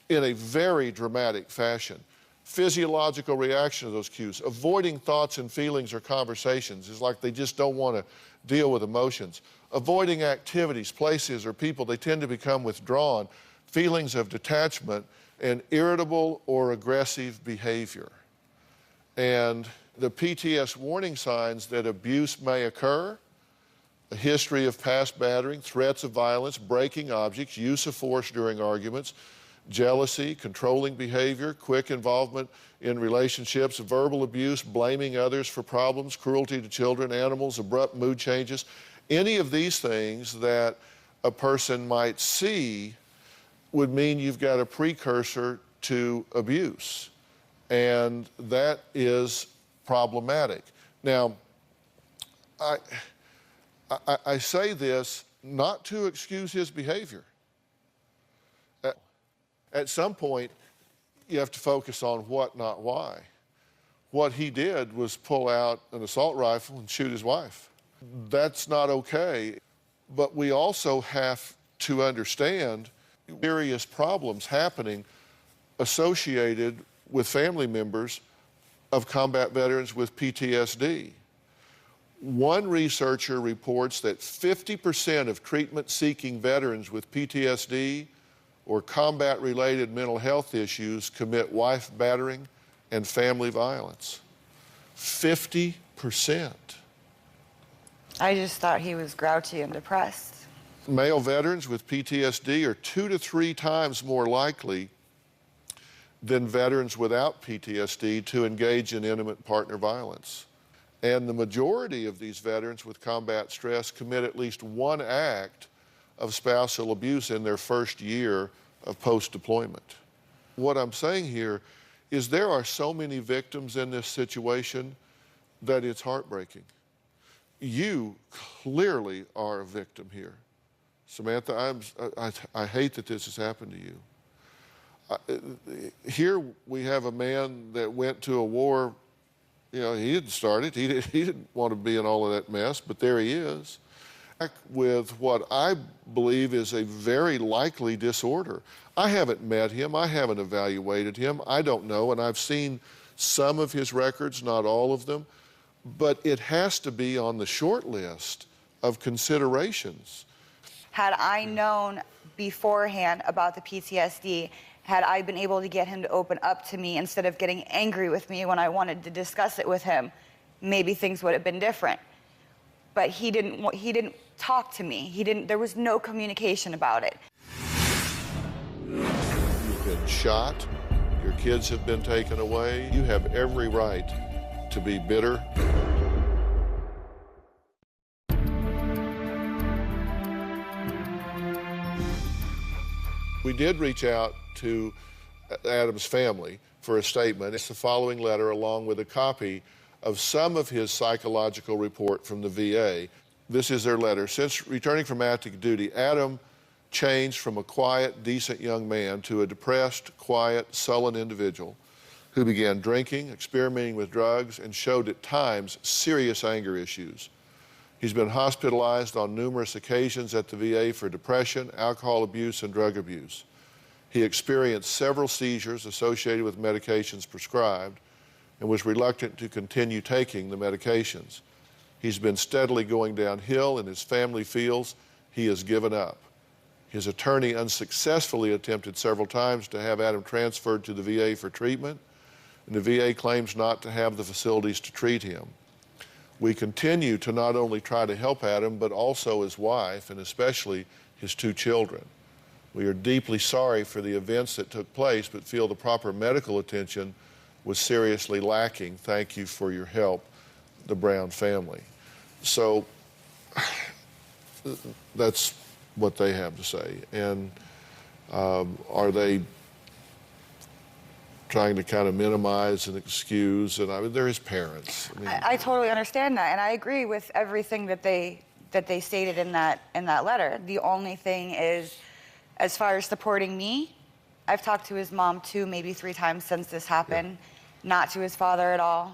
in a very dramatic fashion. Physiological reaction to those cues. Avoiding thoughts and feelings or conversations is like they just don't want to deal with emotions. Avoiding activities, places, or people, they tend to become withdrawn. Feelings of detachment and irritable or aggressive behavior. And the PTS warning signs that abuse may occur: a history of past battering, threats of violence, breaking objects, use of force during arguments, jealousy, controlling behavior, quick involvement in relationships, verbal abuse, blaming others for problems, cruelty to children, animals, abrupt mood changes. Any of these things that a person might see would mean you've got a precursor to abuse, and that is problematic. Now, I say this not to excuse his behavior. At some point, you have to focus on what, not why. What he did was pull out an assault rifle and shoot his wife. That's not okay, but we also have to understand serious problems happening associated with family members of combat veterans with PTSD. One researcher reports that 50% of treatment-seeking veterans with PTSD or combat-related mental health issues commit wife battering and family violence. 50%. I just thought he was grouchy and depressed. Male veterans with PTSD are 2 to 3 times more likely than veterans without PTSD to engage in intimate partner violence. And the majority of these veterans with combat stress commit at least one act of spousal abuse in their first year of post-deployment. What I'm saying here is there are so many victims in this situation that it's heartbreaking. You clearly are a victim here. Samantha, I hate that this has happened to you. Here we have a man that went to a war You know, he didn't start it. He didn't want to be in all of that mess, but there he is. With what I believe is a very likely disorder. I haven't met him. I haven't evaluated him. I don't know, and I've seen some of his records, not all of them, but it has to be on the short list of considerations. Had I known beforehand about the PTSD, had I been able to get him to open up to me instead of getting angry with me when I wanted to discuss it with him, maybe things would have been different. But he didn't talk to me. There was no communication about it. You've been shot. Your kids have been taken away. You have every right to be bitter. We did reach out to Adam's family for a statement. It's the following letter along with a copy of some of his psychological report from the VA. This is their letter. Since returning from active duty, Adam changed from a quiet, decent young man to a depressed, quiet, sullen individual who began drinking, experimenting with drugs, and showed at times serious anger issues. He's been hospitalized on numerous occasions at the VA for depression, alcohol abuse, and drug abuse. He experienced several seizures associated with medications prescribed and was reluctant to continue taking the medications. He's been steadily going downhill, and his family feels he has given up. His attorney unsuccessfully attempted several times to have Adam transferred to the VA for treatment, and the VA claims not to have the facilities to treat him. We continue to not only try to help Adam, but also his wife, and especially his 2 children. We are deeply sorry for the events that took place, but feel the proper medical attention was seriously lacking. Thank you for your help, the Brown family. So that's what they have to say. And are they trying to kind of minimize and excuse? And I mean, they're his parents. I totally understand that, and I agree with everything that they stated in that letter. The only thing is, as far as supporting me, I've talked to his mom 2, maybe 3 times since this happened. Not to his father at all.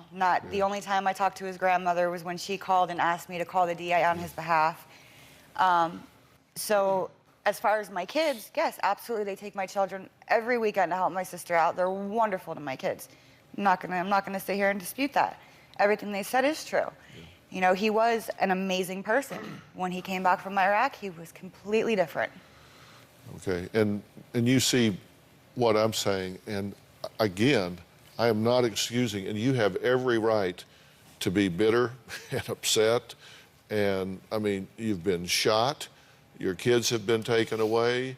The only time I talked to his grandmother was when she called and asked me to call the DA on his behalf. So as far as my kids, yes, absolutely, they take my children every weekend to help my sister out. They're wonderful to my kids. I'm not gonna sit here and dispute that. Everything they said is true. You know, he was an amazing person. When he came back from Iraq, he was completely different. Okay, and you see what I'm saying, and again, I am not excusing, and you have every right to be bitter and upset, and I mean, you've been shot, your kids have been taken away.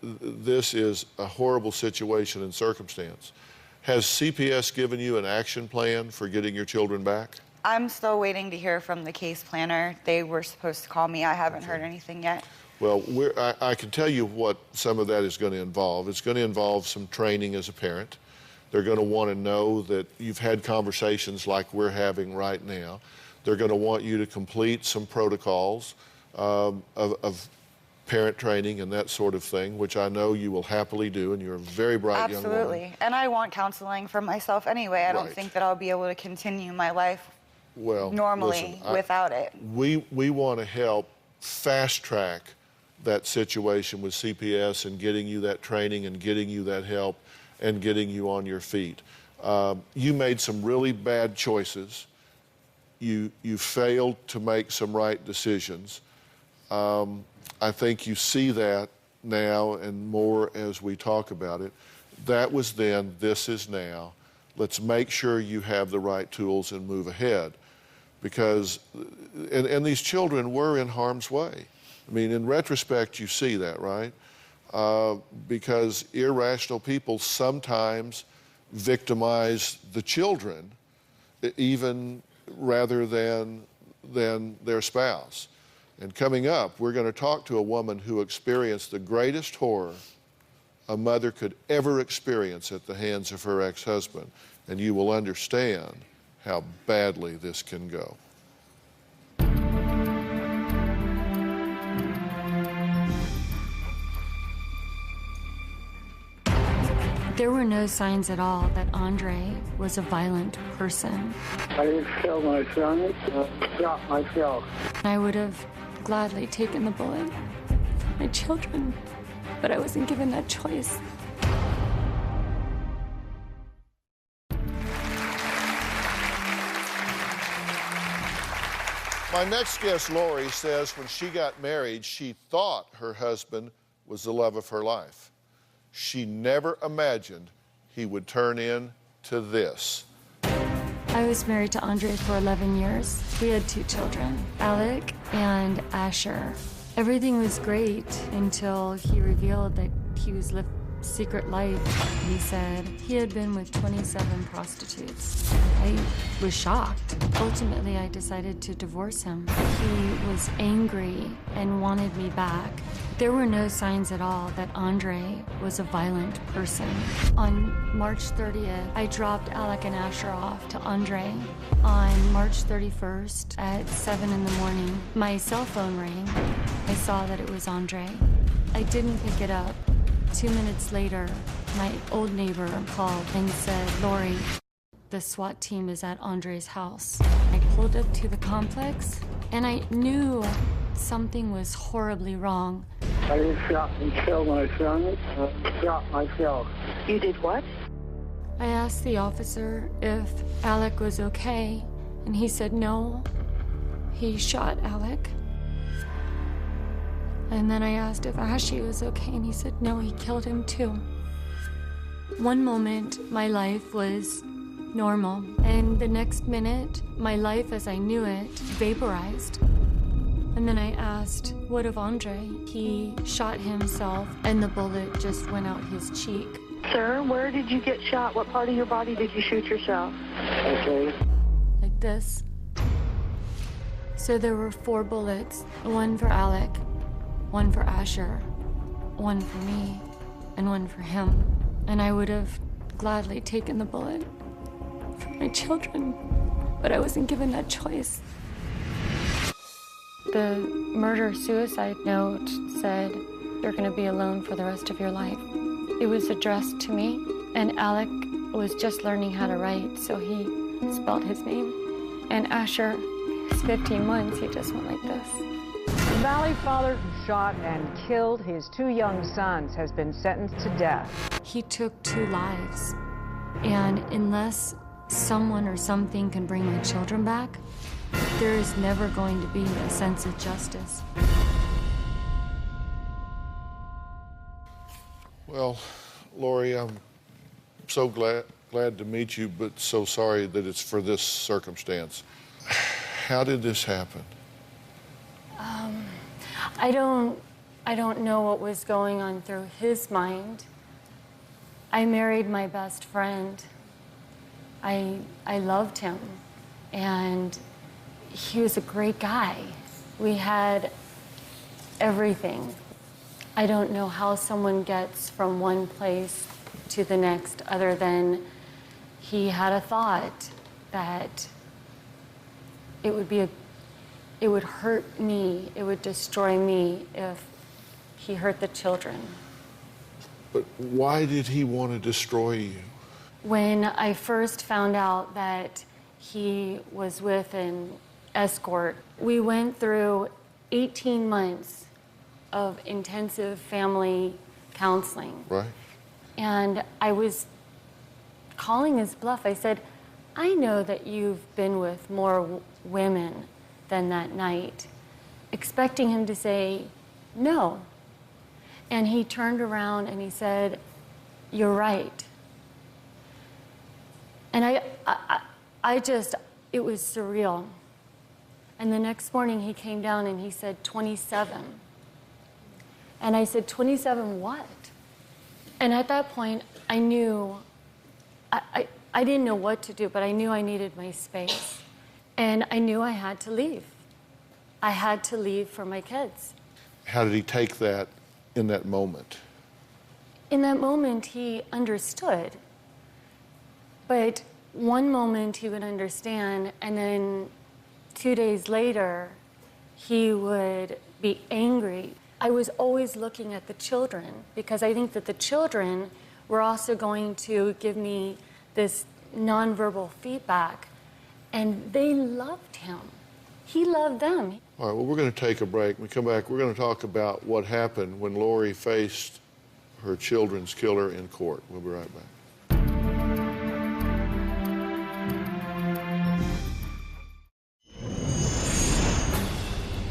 This is a horrible situation and circumstance. Has CPS given you an action plan for getting your children back? I'm still waiting to hear from the case planner. They were supposed to call me. I haven't heard anything yet. Well, I can tell you what some of that is going to involve. It's going to involve some training as a parent. They're going to want to know that you've had conversations like we're having right now. They're going to want you to complete some protocols of parent training and that sort of thing, which I know you will happily do, and you're a very bright young woman. Absolutely. And I want counseling for myself anyway. I don't think that I'll be able to continue my life normally without it. We want to help fast track that situation with CPS and getting you that training and getting you that help and getting you on your feet. You made some really bad choices. You failed to make some right decisions. I think you see that now and more as we talk about it. That was then, this is now. Let's make sure you have the right tools and move ahead. Because, and these children were in harm's way. I mean, in retrospect, you see that, right? Because irrational people sometimes victimize the children, even rather than their spouse. And coming up, we're going to talk to a woman who experienced the greatest horror a mother could ever experience at the hands of her ex-husband. And you will understand how badly this can go. There were no signs at all that Andre was a violent person. I didn't kill my son, I shot myself. I would have gladly taken the bullet for my children, but I wasn't given that choice. My next guest, Lori, says when she got married, she thought her husband was the love of her life. She never imagined he would turn into this. I was married to Andre for 11 years. We had 2 children, Alec and Asher. Everything was great until he revealed that he was living a secret life. He said he had been with 27 prostitutes. I was shocked. Ultimately, I decided to divorce him. He was angry and wanted me back. There were no signs at all that Andre was a violent person. On March 30th, I dropped Alec and Asher off to Andre. On March 31st at 7 in the morning, my cell phone rang. I saw that it was Andre. I didn't pick it up. 2 minutes later, my old neighbor called and said, "Lori, the SWAT team is at Andre's house." I pulled up to the complex, and I knew something was horribly wrong. I didn't shot and kill my son, I shot myself. You did what? I asked the officer if Alec was okay, and he said no. He shot Alec. And then I asked if Ashley was okay, and he said no, he killed him too. One moment, my life was normal, and the next minute, my life as I knew it vaporized. And then I asked, what of Andre? He shot himself, and the bullet just went out his cheek. Sir, where did you get shot? What part of your body did you shoot yourself? Okay. Like this. So there were 4 bullets, one for Alec, one for Asher, one for me, and one for him. And I would have gladly taken the bullet for my children, but I wasn't given that choice. The murder-suicide note said, "You're gonna be alone for the rest of your life." It was addressed to me, and Alec was just learning how to write, so he spelled his name. And Asher, he's 15 months, he just went like this. The Valley father who shot and killed his 2 young sons has been sentenced to death. He took 2 lives, and unless someone or something can bring my children back, there is never going to be a sense of justice. Well, Lori, I'm so glad to meet you, but so sorry that it's for this circumstance. How did this happen? I don't know what was going on through his mind. I married my best friend. I loved him, and he was a great guy. We had everything. I don't know how someone gets from one place to the next other than he had a thought that it would hurt me, it would destroy me if he hurt the children. But why did he want to destroy you? When I first found out that he was with an escort, we went through 18 months of intensive family counseling. Right. And I was calling his bluff. I said, "I know that you've been with more women than that night," expecting him to say no. And he turned around and he said, "You're right." And it was surreal. And the next morning he came down and he said, 27. And I said, 27 what? And at that point, I knew, I didn't know what to do, but I knew I needed my space. And I knew I had to leave. I had to leave for my kids. How did he take that in that moment? In that moment, he understood. But one moment he would understand, and then 2 days later, he would be angry. I was always looking at the children because I think that the children were also going to give me this nonverbal feedback, and they loved him. He loved them. All right, well, we're going to take a break. When we come back, we're going to talk about what happened when Lori faced her children's killer in court. We'll be right back.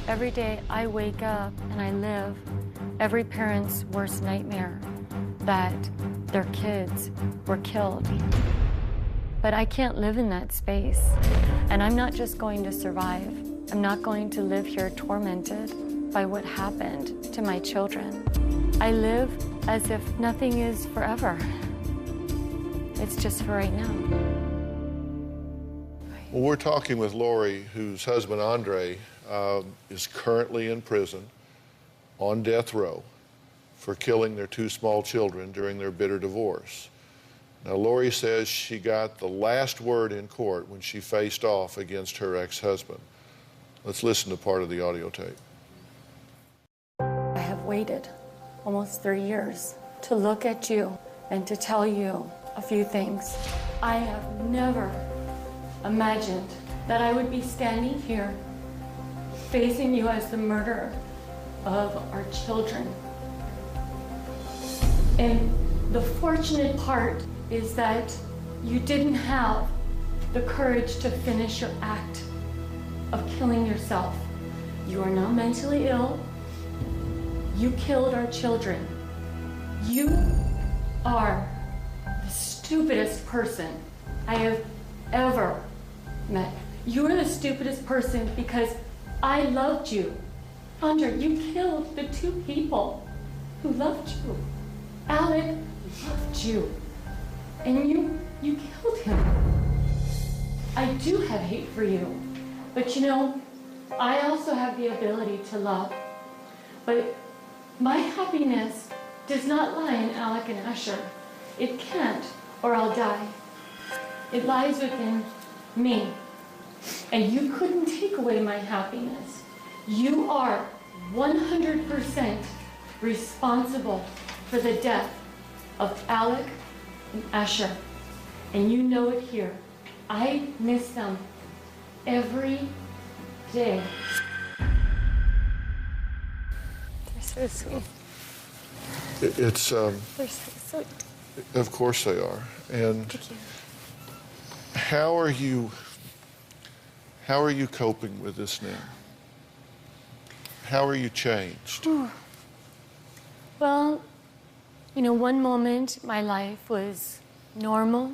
Every day I wake up and I live every parent's worst nightmare, that their kids were killed. But I can't live in that space. And I'm not just going to survive. I'm not going to live here tormented by what happened to my children. I live as if nothing is forever. It's just for right now. Well, we're talking with Lori, whose husband, Andre, is currently in prison on death row for killing their 2 small children during their bitter divorce. Now, Lori says she got the last word in court when she faced off against her ex-husband. Let's listen to part of the audio tape. I have waited almost 3 years to look at you and to tell you a few things. I have never imagined that I would be standing here facing you as the murderer of our children. And the fortunate part is that you didn't have the courage to finish your act of killing yourself. You are not mentally ill. You killed our children. You are the stupidest person I have ever met. You are the stupidest person because I loved you. Andre, you killed the 2 people who loved you. Alec loved you. And you killed him. I do have hate for you. But you know, I also have the ability to love. But my happiness does not lie in Alec and Asher. It can't, or I'll die. It lies within me. And you couldn't take away my happiness. You are 100% responsible for the death of Alec and Asher. And you know it here. I miss them every day. They're so sweet. They're so sweet. Of course they are. And Thank you. How are you coping with this now? How are you changed? Well, you know, one moment my life was normal,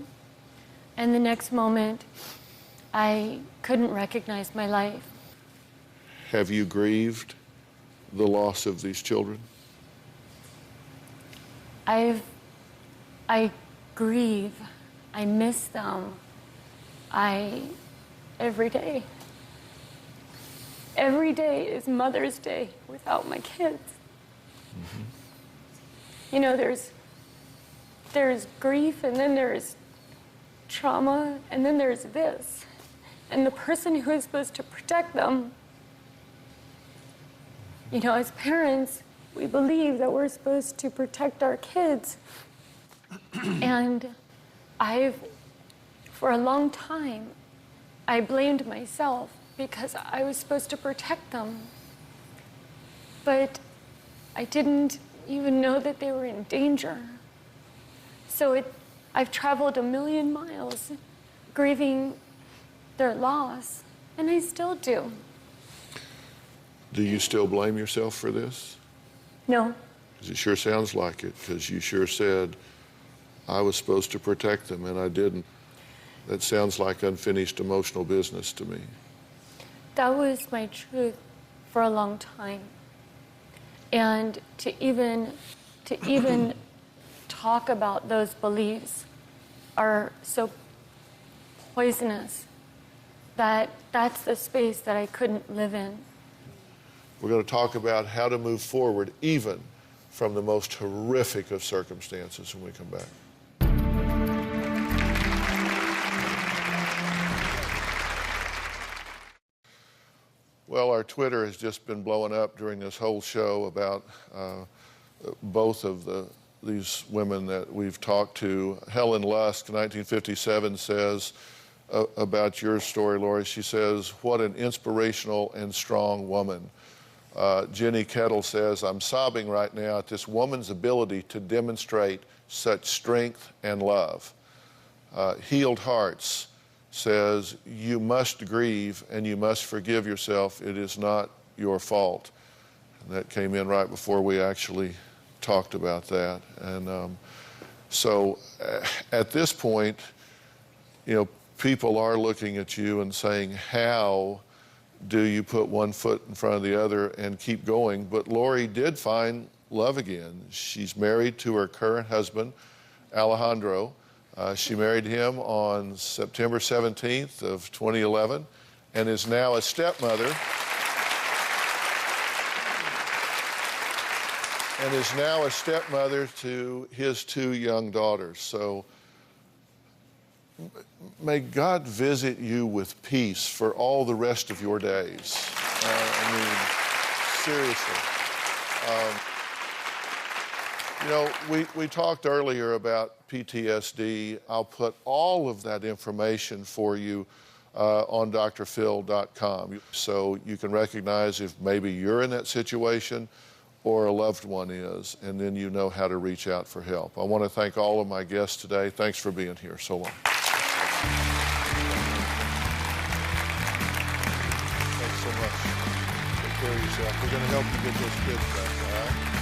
and the next moment I couldn't recognize my life. Have you grieved the loss of these children? I grieve. I miss them. Every day. Every day is Mother's Day without my kids. Mm-hmm. You know, there's grief, and then there's trauma, and then there's this. And the person who is supposed to protect them, you know, as parents, we believe that we're supposed to protect our kids. And for a long time, I blamed myself because I was supposed to protect them. But I didn't even know that they were in danger. So I've traveled 1,000,000 miles grieving their loss, and I still do. Do you still blame yourself for this? No. Because it sure sounds like it, because you sure said, I was supposed to protect them and I didn't. That sounds like unfinished emotional business to me. That was my truth for a long time. And to even talk about those beliefs are so poisonous that that's the space that I couldn't live in. We're going to talk about how to move forward even from the most horrific of circumstances when we come back. Well, our Twitter has just been blowing up during this whole show about both of the these women that we've talked to. Helen Lusk, 1957, says about your story, Lori, she says, what an inspirational and strong woman. Jenny Kettle says, I'm sobbing right now at this woman's ability to demonstrate such strength and love. Healed Hearts says, you must grieve and you must forgive yourself. It is not your fault. And that came in right before we actually talked about that. And so at this point, you know, people are looking at you and saying, how do you put one foot in front of the other and keep going? But Lori did find love again. She's married to her current husband, Alejandro. She married him on September 17th of 2011 and is now a stepmother. And is now a stepmother to his 2 young daughters. So may God visit you with peace for all the rest of your days. I mean, seriously. You know, we talked earlier about PTSD. I'll put all of that information for you on drphil.com so you can recognize if maybe you're in that situation or a loved one is, and then you know how to reach out for help. I want to thank all of my guests today. Thanks for being here so long. Thanks so much. Take care of yourself. We're going to help you get those kids back, all right?